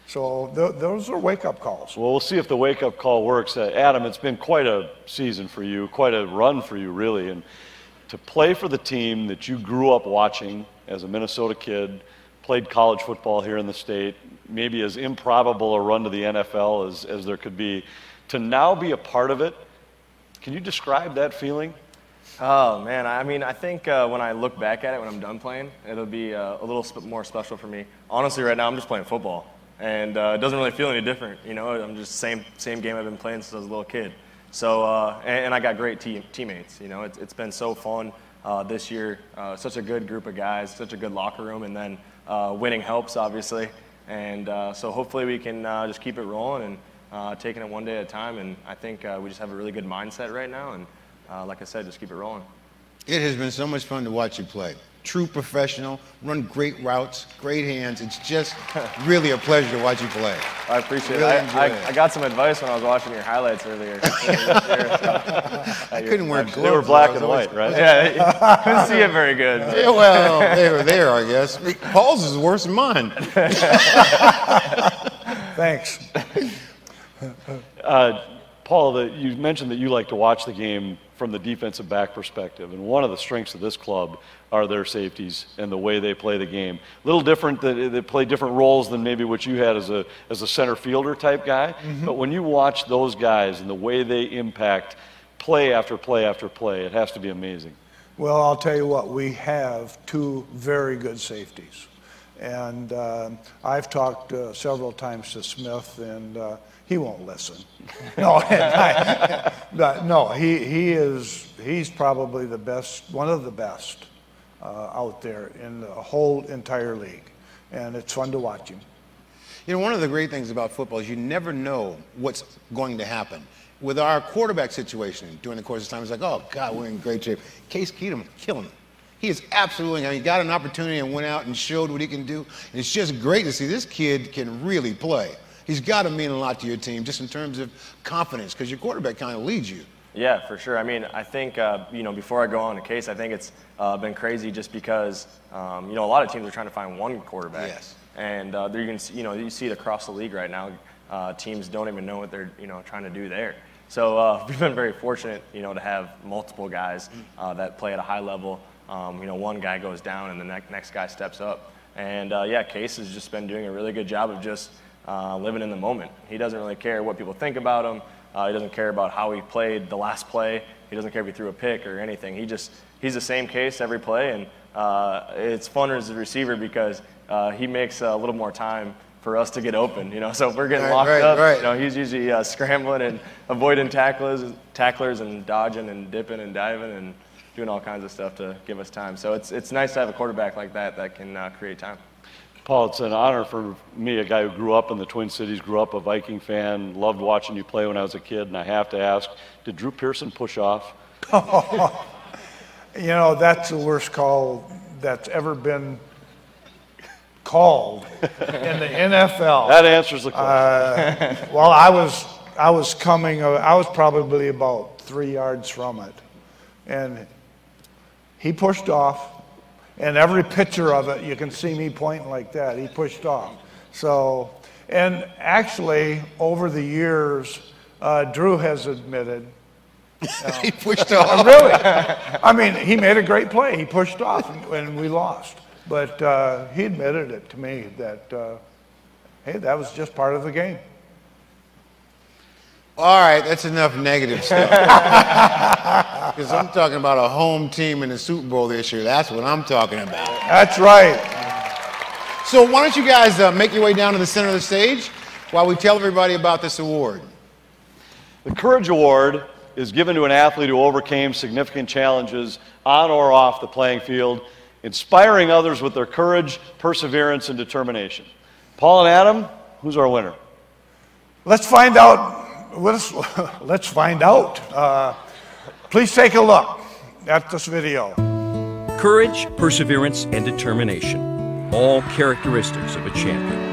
So those are wake-up calls. Well, we'll see if the wake-up call works. Adam, it's been quite a season for you, quite a run for you, really. And to play for the team that you grew up watching as a Minnesota kid, played college football here in the state, maybe as improbable a run to the NFL as there could be, to now be a part of it, can you describe that feeling? Oh, man. I mean, I think when I look back at it, when I'm done playing, it'll be a little more special for me. Honestly, right now, I'm just playing football. And it doesn't really feel any different, you know. I'm just same game I've been playing since I was a little kid. So and I got great teammates. You know, it's been so fun this year. Such a good group of guys, such a good locker room, and then winning helps obviously. And so hopefully we can just keep it rolling and taking it one day at a time. And I think we just have a really good mindset right now. And like I said, just keep it rolling. It has been so much fun to watch you play. True professional, run great routes, great hands. It's just really a pleasure to watch you play. I appreciate really it. I got some advice when I was watching your highlights earlier. I couldn't wear gloves. They were black and white, right? Yeah, couldn't see it very good. Yeah, well, they were there, I guess. Paul's is worse than mine. Thanks. Paul, you mentioned that you like to watch the game from the defensive back perspective, and one of the strengths of this club are their safeties and the way they play the game. A little different, they play different roles than maybe what you had as a center fielder type guy, but when you watch those guys and the way they impact play after play after play, it has to be amazing. Well, I'll tell you what, we have two very good safeties. And I've talked several times to Smith, and he won't listen. No, no, he's probably the best, one of the best out there in the whole entire league, and it's fun to watch him. You know, one of the great things about football is you never know what's going to happen. With our quarterback situation during the course of time, it's like, oh God, we're in great shape. Case Keenum, killing him. He is absolutely, I mean, he got an opportunity and went out and showed what he can do. And it's just great to see this kid can really play. He's got to mean a lot to your team just in terms of confidence, because your quarterback kind of leads you. Yeah, for sure. I mean, I think, you know, before I go on to Case, I think it's been crazy just because, you know, a lot of teams are trying to find one quarterback. Yes. And you can, you know, you see it across the league right now. Teams don't even know what they're, you know, trying to do there. So we've been very fortunate, you know, to have multiple guys that play at a high level. You know, one guy goes down and the next guy steps up. And yeah, Case has just been doing a really good job of just living in the moment. He doesn't really care what people think about him. He doesn't care about how he played the last play. He doesn't care if he threw a pick or anything. He's the same Case every play, and it's fun as a receiver because he makes a little more time for us to get open, you know. So if we're getting locked up, you know, he's usually scrambling and avoiding tacklers and dodging and dipping and diving and doing all kinds of stuff to give us time. So it's nice to have a quarterback like that can create time. Paul, it's an honor for me, a guy who grew up in the Twin Cities, grew up a Viking fan, loved watching you play when I was a kid, and I have to ask, did Drew Pearson push off? You know, that's the worst call that's ever been called in the NFL. That answers the question. Well, I was probably about 3 yards from it, and he pushed off. And every picture of it, you can see me pointing like that. He pushed off. So, and actually, over the years, Drew has admitted. He pushed off. Really? I mean, he made a great play. He pushed off, and we lost. But he admitted it to me that, hey, that was just part of the game. All right, that's enough negative stuff. Because I'm talking about a home team in the Super Bowl this year. That's what I'm talking about. That's right. So why don't you guys make your way down to the center of the stage while we tell everybody about this award. The Courage Award is given to an athlete who overcame significant challenges on or off the playing field, inspiring others with their courage, perseverance, and determination. Paul and Adam, who's our winner? Let's find out. Let's find out. Please take a look at this video. Courage, perseverance, and determination, all characteristics of a champion.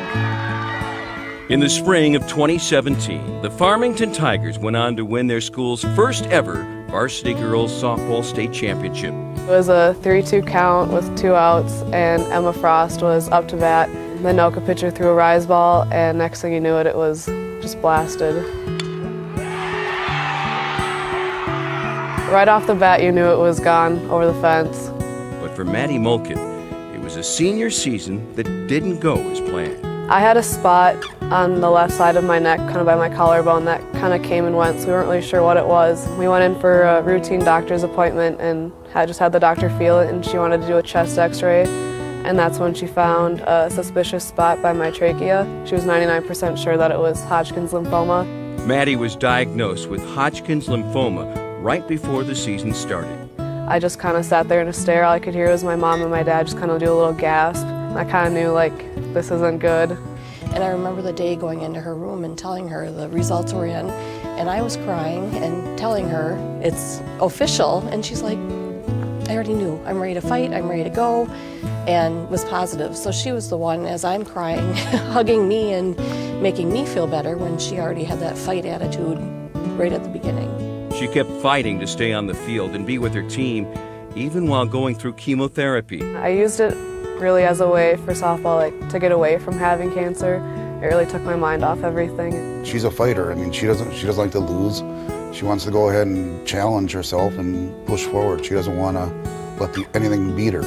In the spring of 2017, the Farmington Tigers went on to win their school's first ever varsity girls softball state championship. It was a 3-2 count with 2 outs, and Emma Frost was up to bat. The Noka pitcher threw a rise ball, and next thing you knew it was just blasted. Right off the bat, you knew it was gone over the fence. But for Maddie Mulkin, it was a senior season that didn't go as planned. I had a spot on the left side of my neck, kind of by my collarbone, that kind of came and went, so we weren't really sure what it was. We went in for a routine doctor's appointment and just had the doctor feel it, and she wanted to do a chest x-ray, and that's when she found a suspicious spot by my trachea. She was 99% sure that it was Hodgkin's lymphoma. Maddie was diagnosed with Hodgkin's lymphoma right before the season started. I just kind of sat there in a stare. All I could hear was my mom and my dad just kind of do a little gasp. I kind of knew, like, this isn't good. And I remember the day going into her room and telling her the results were in, and I was crying and telling her it's official, and she's like, I already knew. I'm ready to fight, I'm ready to go, and was positive. So she was the one, as I'm crying, hugging me and making me feel better when she already had that fight attitude right at the beginning. She kept fighting to stay on the field and be with her team, even while going through chemotherapy. I used it really as a way for softball, like to get away from having cancer. It really took my mind off everything. She's a fighter. I mean, she doesn't like to lose. She wants to go ahead and challenge herself and push forward. She doesn't want to let anything beat her.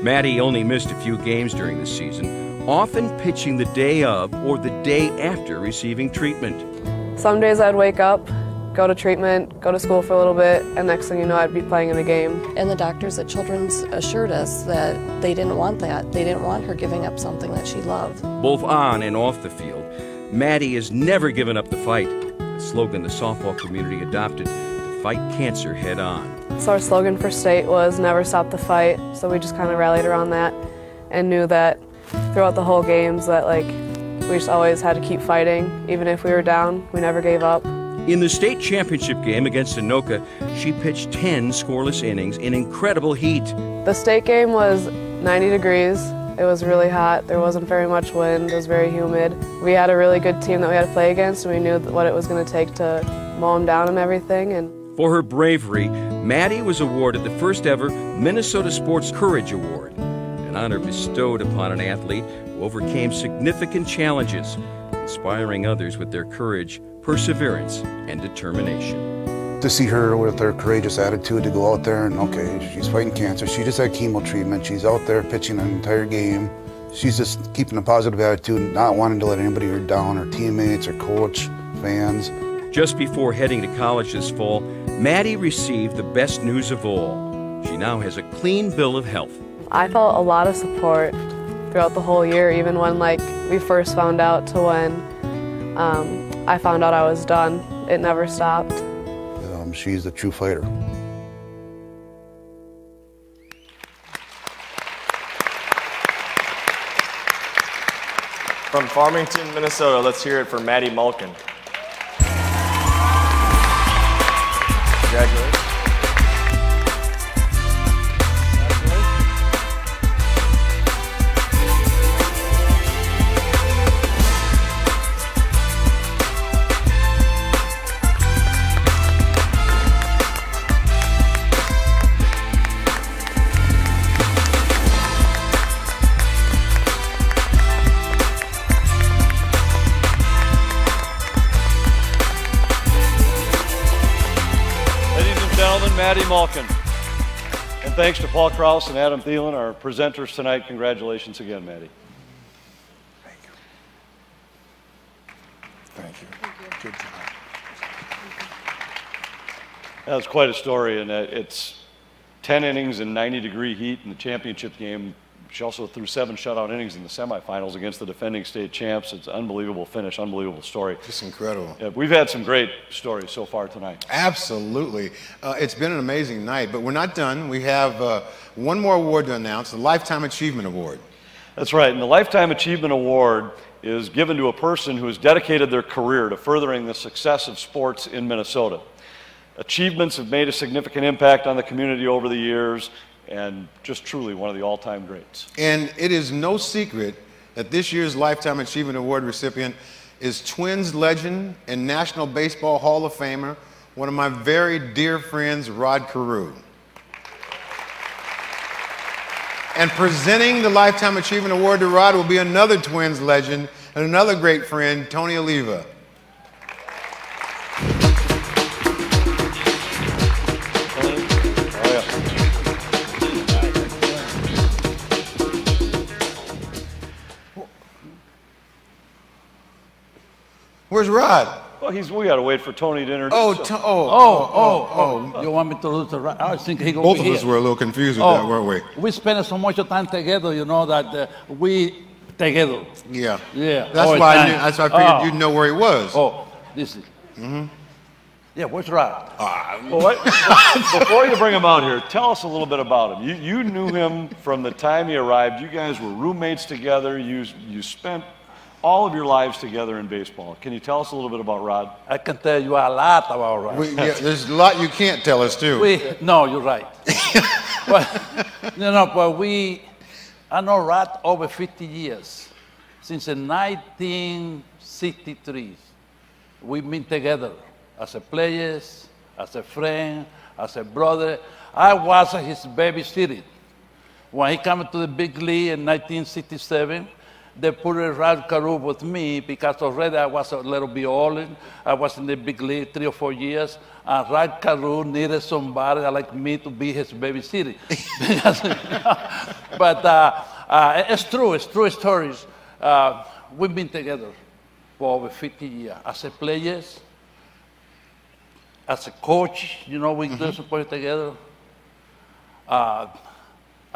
Maddie only missed a few games during the season, often pitching the day of or the day after receiving treatment. Some days I'd wake up, go to treatment, go to school for a little bit, and next thing you know, I'd be playing in a game. And the doctors at Children's assured us that they didn't want that. They didn't want her giving up something that she loved. Both on and off the field, Maddie has never given up the fight, a slogan the softball community adopted to fight cancer head on. So our slogan for state was never stop the fight, so we just kind of rallied around that and knew that throughout the whole games that we just always had to keep fighting. Even if we were down, we never gave up. In the state championship game against Anoka, she pitched 10 scoreless innings in incredible heat. The state game was 90 degrees. It was really hot. There wasn't very much wind. It was very humid. We had a really good team that we had to play against, and we knew what it was going to take to mow them down and everything. And for her bravery, Maddie was awarded the first ever Minnesota Sports Courage Award, an honor bestowed upon an athlete who overcame significant challenges, inspiring others with their courage, perseverance, and determination. To see her with her courageous attitude to go out there and, okay, she's fighting cancer. She just had chemo treatment. She's out there pitching an entire game. She's just keeping a positive attitude, not wanting to let anybody her down, her teammates, her coach, fans. Just before heading to college this fall, Maddie received the best news of all. She now has a clean bill of health. I felt a lot of support throughout the whole year, even when we first found out to when I found out I was done. It never stopped. She's a true fighter. From Farmington, Minnesota, let's hear it for Maddie Malkin. Congratulations. Maddie Malkin. And thanks to Paul Krause and Adam Thielen, our presenters tonight. Congratulations again, Maddie. Thank you. Thank you. Good job. That was quite a story, and it's 10 innings in 90-degree heat in the championship game. She also threw 7 shutout innings in the semifinals against the defending state champs. It's an unbelievable finish, unbelievable story. Just incredible. Yeah, we've had some great stories so far tonight. Absolutely. It's been an amazing night, but we're not done. We have one more award to announce, the Lifetime Achievement Award. That's right, and the Lifetime Achievement Award is given to a person who has dedicated their career to furthering the success of sports in Minnesota. Achievements have made a significant impact on the community over the years, and just truly one of the all-time greats. And it is no secret that this year's Lifetime Achievement Award recipient is Twins legend and National Baseball Hall of Famer, one of my very dear friends, Rod Carew. And presenting the Lifetime Achievement Award to Rod will be another Twins legend and another great friend, Tony Oliva. Where's Rod? Well, we got to wait for Tony to introduce him. You want me to lose the right? I was thinking he go Both of us were a little confused with that, weren't we? We spent so much time together, you know, that we together. Yeah. Yeah. That's why I figured you'd know where he was. Oh, this is. Yeah, where's Rod? Before you bring him out here, tell us a little bit about him. You knew him from the time he arrived. You guys were roommates together. You spent all of your lives together in baseball. Can you tell us a little bit about Rod? I can tell you a lot about Rod. There's a lot you can't tell us, too. No, you're right. But I know Rod over 50 years. Since 1963, we've been together as a players, as a friend, as a brother. I was his babysitter. When he came to the big league in 1967, they put Rod Carew with me because already I was a little bit old. I was in the big league 3 or 4 years, and Rod Carew needed somebody like me to be his babysitter. But it's true stories. We've been together for over 50 years. As a players, as a coach, we do support together. I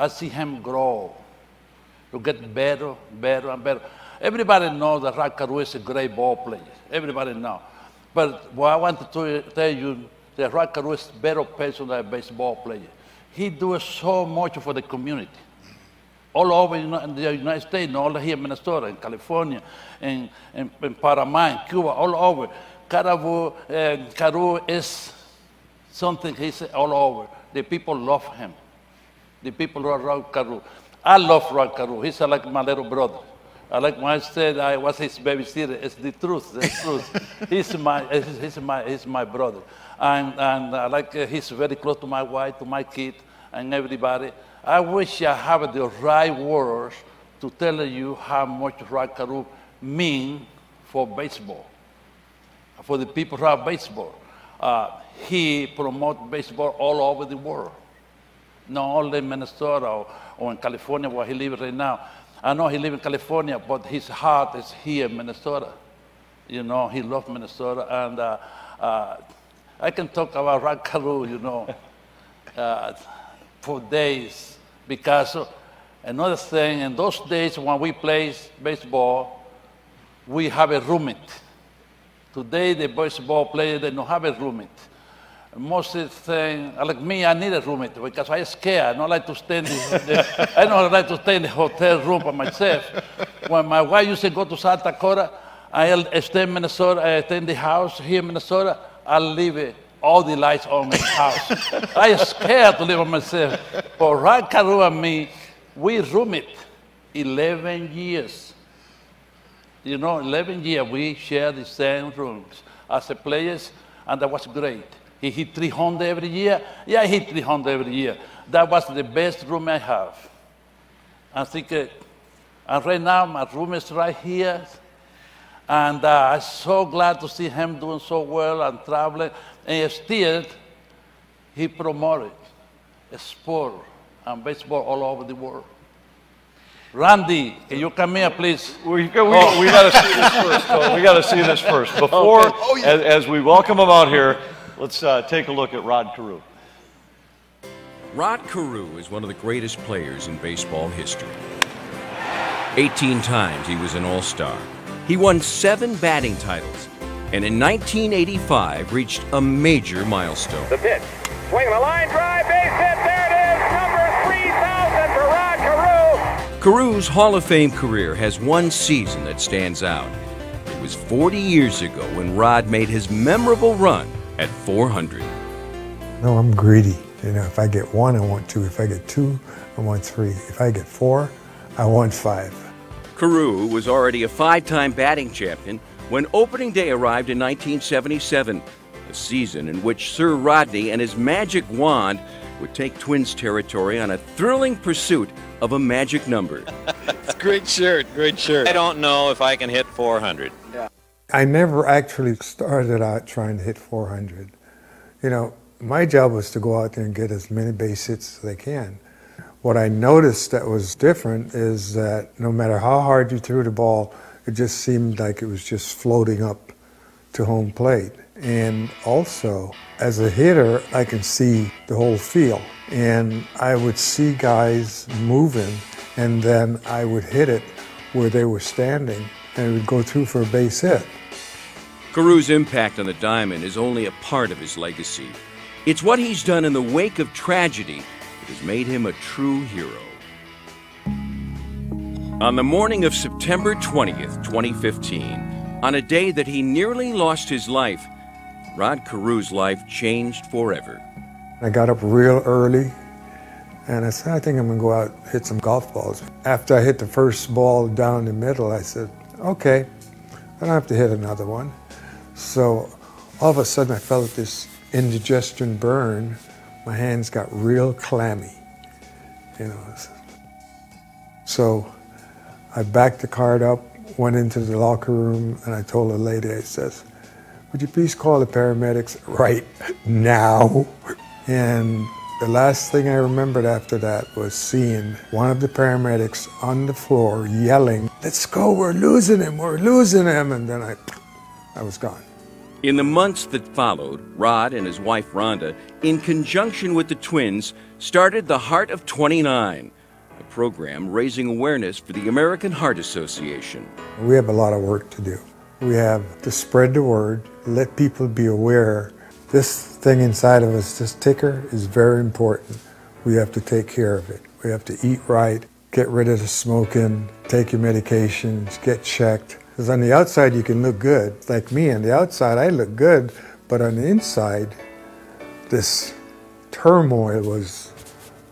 see him grow, to get better, better, and better. Everybody knows that Rod Carew is a great ball player. Everybody knows. But what I want to tell you, that Rod Carew is a better person than a baseball player. He does so much for the community. All over in the United States, all here in Minnesota, in California, in Panama, in Cuba, all over. Carew is something he's all over. The people love him. The people love Rod Carew. I love Rod Carew. He's like my little brother. I like when I said I was his babysitter. It's the truth. The truth. He's my brother, and I like he's very close to my wife, to my kid, and everybody. I wish I have the right words to tell you how much Rod Carew means for baseball, for the people who have baseball. He promotes baseball all over the world, not only in Minnesota or in California where he lives right now. I know he lives in California, but his heart is here in Minnesota. He loves Minnesota, and I can talk about Rod Carew, for days, because another thing, in those days when we play baseball, we have a roommate. Today, the baseball players, they don't have a roommate. Most of the thing, like me, I need a roommate because I'm scared. I don't like to stay in the hotel room by myself. When my wife used to go to South Dakota, I stay in Minnesota, I stay in the house here in Minnesota, I leave all the lights on in the house. I'm scared to live by myself. But Rod Carew and me, we roommate 11 years. 11 years we share the same rooms as a players, and that was great. He hit 300 every year. Yeah, I hit 300 every year. That was the best room I have. I think, and right now my room is right here, and I'm so glad to see him doing so well and traveling. And still, he promoted sport and baseball all over the world. Randy, can you come here, please? We got to see this first. We got to see this first. Before, as we welcome him out here, let's take a look at Rod Carew. Rod Carew is one of the greatest players in baseball history. 18 times he was an All-Star. He won 7 batting titles, and in 1985 reached a major milestone. The pitch, swing the line drive, base hit, there it is, number 3,000 for Rod Carew. Carew's Hall of Fame career has one season that stands out. It was 40 years ago when Rod made his memorable run at 400. No, I'm greedy. If I get 1, I want 2. If I get 2, I want 3. If I get 4, I want 5. Carew was already a 5-time batting champion when opening day arrived in 1977, a season in which Sir Rodney and his magic wand would take Twins territory on a thrilling pursuit of a magic number. Great shirt, great shirt. I don't know if I can hit 400. Yeah. I never actually started out trying to hit 400. My job was to go out there and get as many base hits as I can. What I noticed that was different is that no matter how hard you threw the ball, it just seemed like it was just floating up to home plate. And also, as a hitter, I can see the whole field. And I would see guys moving, and then I would hit it where they were standing, and it would go through for a base hit. Carew's impact on the diamond is only a part of his legacy. It's what he's done in the wake of tragedy that has made him a true hero. On the morning of September 20th, 2015, on a day that he nearly lost his life, Rod Carews' life changed forever. I got up real early and I said, I think I'm gonna go out and hit some golf balls. After I hit the first ball down the middle, I said, okay, I don't have to hit another one. So all of a sudden I felt this indigestion burn. My hands got real clammy, you know. So I backed the cart up, went into the locker room, and I told the lady, I says, would you please call the paramedics right now? And the last thing I remembered after that was seeing one of the paramedics on the floor yelling, let's go, we're losing him, and then I was gone. In the months that followed, Rod and his wife Rhonda, in conjunction with the twins, started the Heart of 29, a program raising awareness for the American Heart Association. We have a lot of work to do. We have to spread the word, let people be aware. This thing inside of us, this ticker, is very important. We have to take care of it. We have to eat right, get rid of the smoking, take your medications, get checked. Because on the outside you can look good. Like me, on the outside I look good, but on the inside, this turmoil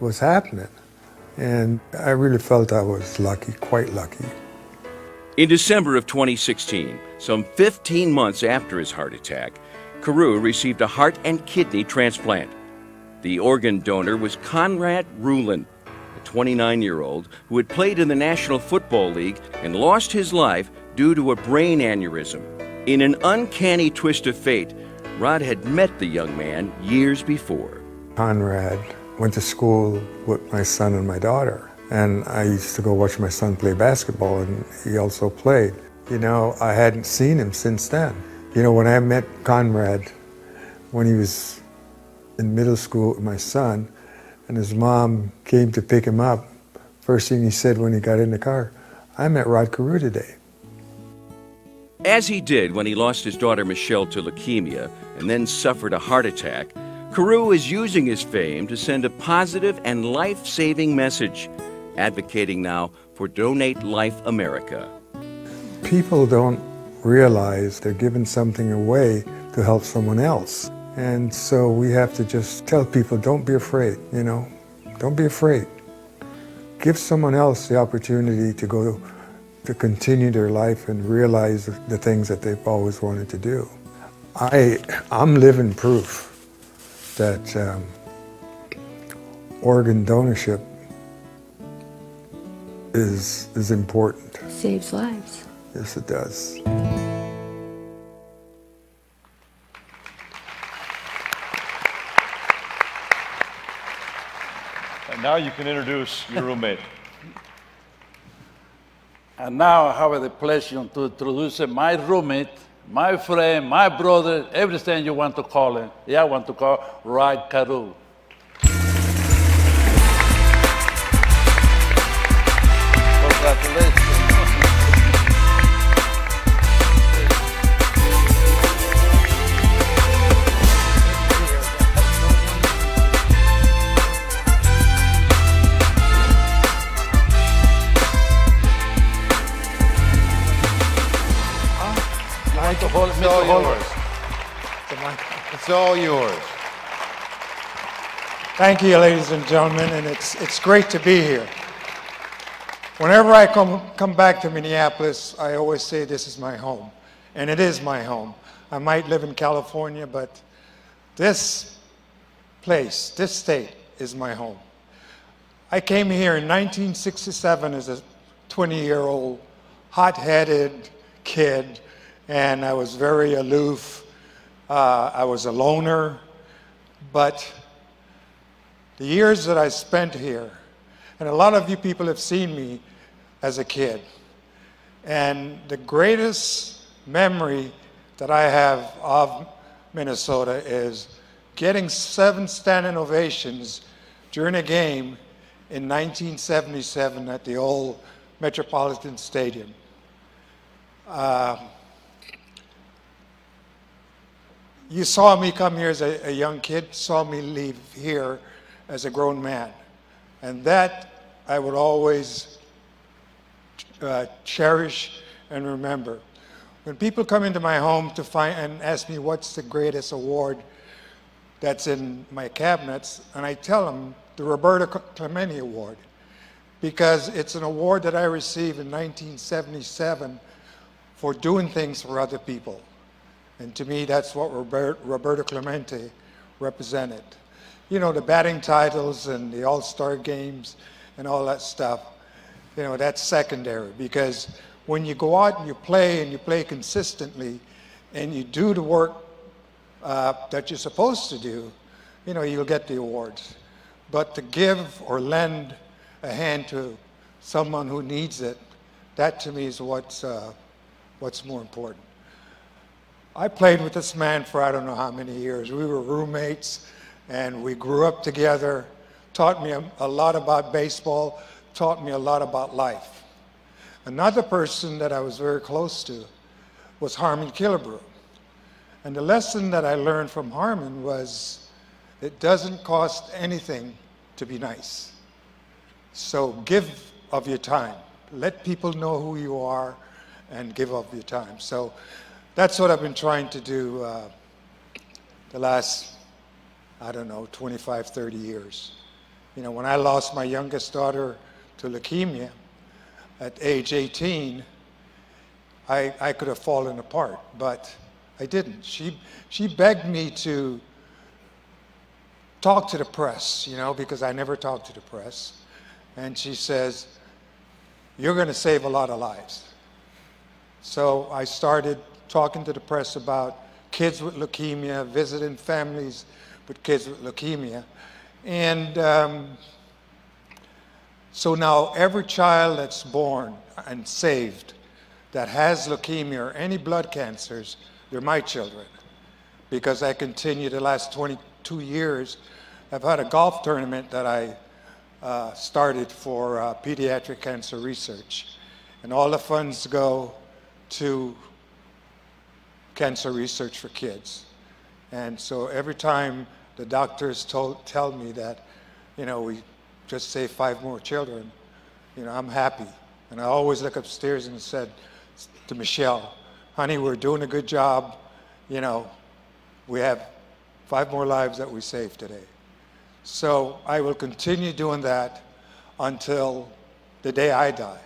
was happening. And I really felt I was lucky, quite lucky. In December of 2016, some 15 months after his heart attack, Carew received a heart and kidney transplant. The organ donor was Conrad Rulin, a 29-year-old who had played in the National Football League and lost his life due to a brain aneurysm. In an uncanny twist of fate, Rod had met the young man years before. Conrad went to school with my son and my daughter, and I used to go watch my son play basketball, and he also played. You know, I hadn't seen him since then. You know, when I met Conrad, when he was in middle school with my son, and his mom came to pick him up, first thing he said when he got in the car, I met Rod Carew today. As he did when he lost his daughter Michelle to leukemia and then suffered a heart attack, Carew is using his fame to send a positive and life-saving message, advocating now for Donate Life America. People don't realize they're giving something away to help someone else. And so we have to just tell people, don't be afraid, you know, don't be afraid. Give someone else the opportunity to go to continue their life and realize the things that they've always wanted to do. I'm living proof that organ donorship is important. Saves lives. Yes, it does. And now you can introduce your roommate. And now I have the pleasure to introduce my roommate, my friend, my brother, everything you want to call him. Yeah, I want to call Rod Carew. Congratulations. It's all yours. It's all yours. Thank you, ladies and gentlemen, and it's great to be here. Whenever I come back to Minneapolis, I always say this is my home, and it is my home. I might live in California, but this place, this state, is my home. I came here in 1967 as a 20-year-old, hot-headed kid, and I was very aloof. I was a loner, but the years that I spent here, and a lot of you people have seen me as a kid, and the greatest memory that I have of Minnesota is getting 7 standing ovations during a game in 1977 at the old Metropolitan Stadium. You saw me come here as a young kid, saw me leave here as a grown man. And that I would always cherish and remember. When people come into my home to find and ask me what's the greatest award that's in my cabinets, and I tell them the Roberto Clemente Award, because it's an award that I received in 1977 for doing things for other people. And to me, that's what Roberto Clemente represented. You know, the batting titles and the All-Star games and all that stuff, you know, that's secondary, because when you go out and you play consistently, and you do the work that you're supposed to do, you know, you'll get the awards. But to give or lend a hand to someone who needs it, that to me is what's more important. I played with this man for I don't know how many years. We were roommates, and we grew up together, taught me a lot about baseball, taught me a lot about life. Another person that I was very close to was Harmon Killebrew. And the lesson that I learned from Harmon was it doesn't cost anything to be nice. So give of your time. Let people know who you are and give of your time. So that's what I've been trying to do the last, I don't know, 25, 30 years. You know, when I lost my youngest daughter to leukemia at age 18, I could have fallen apart, but I didn't. She begged me to talk to the press, you know, because I never talked to the press. And she says, you're going to save a lot of lives. So I started talking to the press about kids with leukemia, visiting families with kids with leukemia. And so now every child that's born and saved that has leukemia or any blood cancers, they're my children. Because I continue the last 22 years, I've had a golf tournament that I started for pediatric cancer research. And all the funds go to cancer research for kids. And so every time the doctors tell me that, you know, we just saved 5 more children, you know, I'm happy. And I always look upstairs and said to Michelle, honey, we're doing a good job. You know, we have 5 more lives that we saved today. So I will continue doing that until the day I die.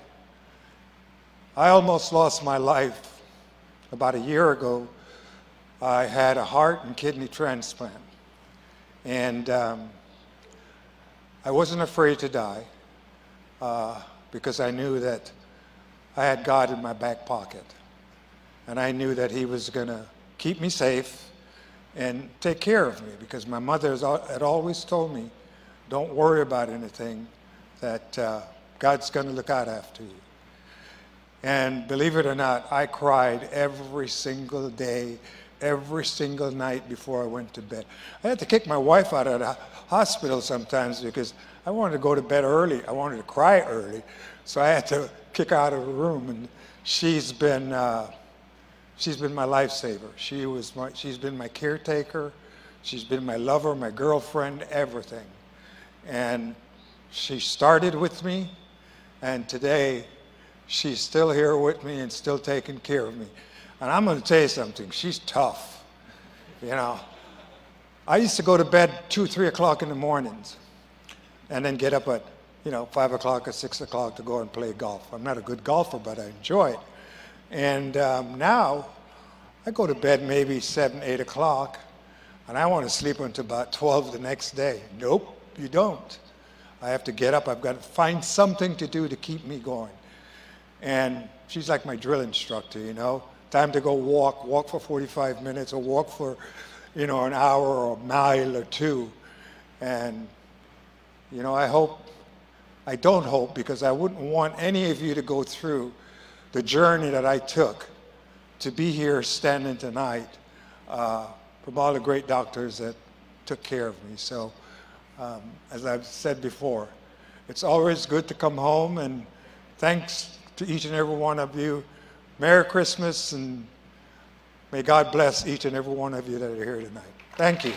I almost lost my life about a year ago. I had a heart and kidney transplant. And I wasn't afraid to die because I knew that I had God in my back pocket. And I knew that he was going to keep me safe and take care of me, because my mother had always told me, don't worry about anything, that God's going to look out after you. And believe it or not, I cried every single day, every single night before I went to bed. I had to kick my wife out of the hospital sometimes because I wanted to go to bed early. I wanted to cry early. So I had to kick her out of the room. And she's been my lifesaver. She's been my caretaker. She's been my lover, my girlfriend, everything. And she started with me, and today she's still here with me and still taking care of me. And I'm going to tell you something, she's tough. You know, I used to go to bed 2, 3 o'clock in the mornings and then get up at, 5 o'clock or 6 o'clock to go and play golf. I'm not a good golfer, but I enjoy it. And now I go to bed maybe 7, 8 o'clock, and I want to sleep until about 12 the next day. Nope, you don't. I have to get up. I've got to find something to do to keep me going. And she's like my drill instructor, Time to go walk for 45 minutes or walk for, an hour or a mile or 2. And, I don't hope, because I wouldn't want any of you to go through the journey that I took to be here standing tonight from all the great doctors that took care of me. So, as I've said before, it's always good to come home, and thanks to each and every one of you. Merry Christmas, and may God bless each and every one of you that are here tonight. Thank you.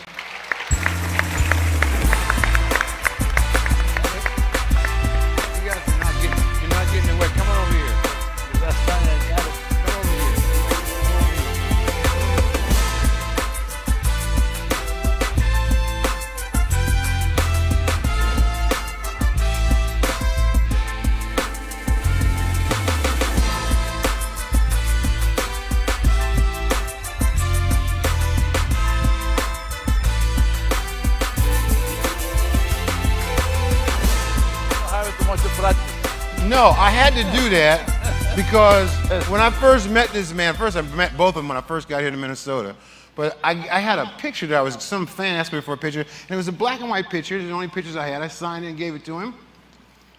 You're not getting away. Come on over here. No, I had to do that because when I first met this man, first I met both of them when I first got here to Minnesota. But I had a picture that some fan asked me for a picture, and it was a black and white picture, the only pictures I had. I signed it and gave it to him.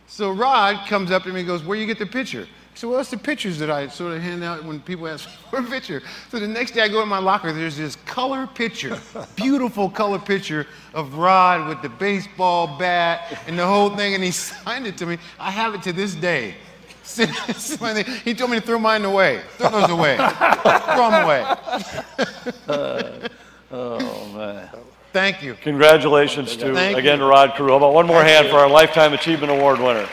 So Rod comes up to me and goes, "Where you get the picture?" I said, "Well, it's the pictures that I sort of hand out when people ask for a picture." So the next day I go to my locker, there's this color picture, beautiful color picture of Rod with the baseball bat and the whole thing, and he signed it to me. I have it to this day. He told me to throw mine away. Throw those away. Throw them away. Oh, man. Thank you. Congratulations to Rod Carew. How about one more hand for our Lifetime Achievement Award winner?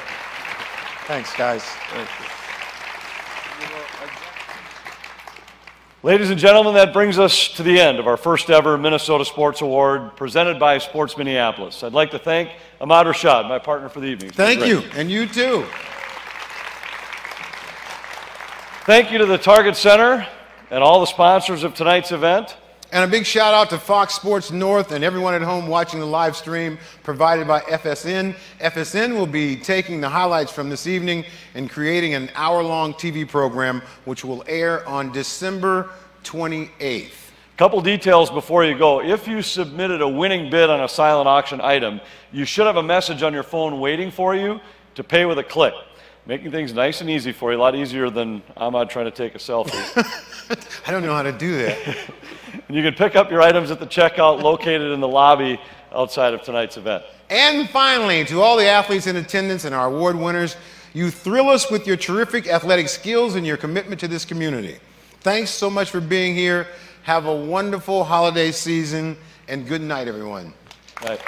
Thanks, guys. Thank you. Ladies and gentlemen, that brings us to the end of our first ever Minnesota Sports Award presented by Sports Minneapolis. I'd like to thank Ahmad Rashad, my partner for the evening. Thank you, and you too. Thank you to the Target Center and all the sponsors of tonight's event. And a big shout out to Fox Sports North and everyone at home watching the live stream provided by FSN. FSN will be taking the highlights from this evening and creating an hour-long TV program which will air on December 28th. Couple details before you go. If you submitted a winning bid on a silent auction item, you should have a message on your phone waiting for you to pay with a click. Making things nice and easy for you, a lot easier than Ahmad trying to take a selfie. I don't know how to do that. And you can pick up your items at the checkout located in the lobby outside of tonight's event. And finally, to all the athletes in attendance and our award winners, you thrill us with your terrific athletic skills and your commitment to this community. Thanks so much for being here. Have a wonderful holiday season, and good night, everyone. Night.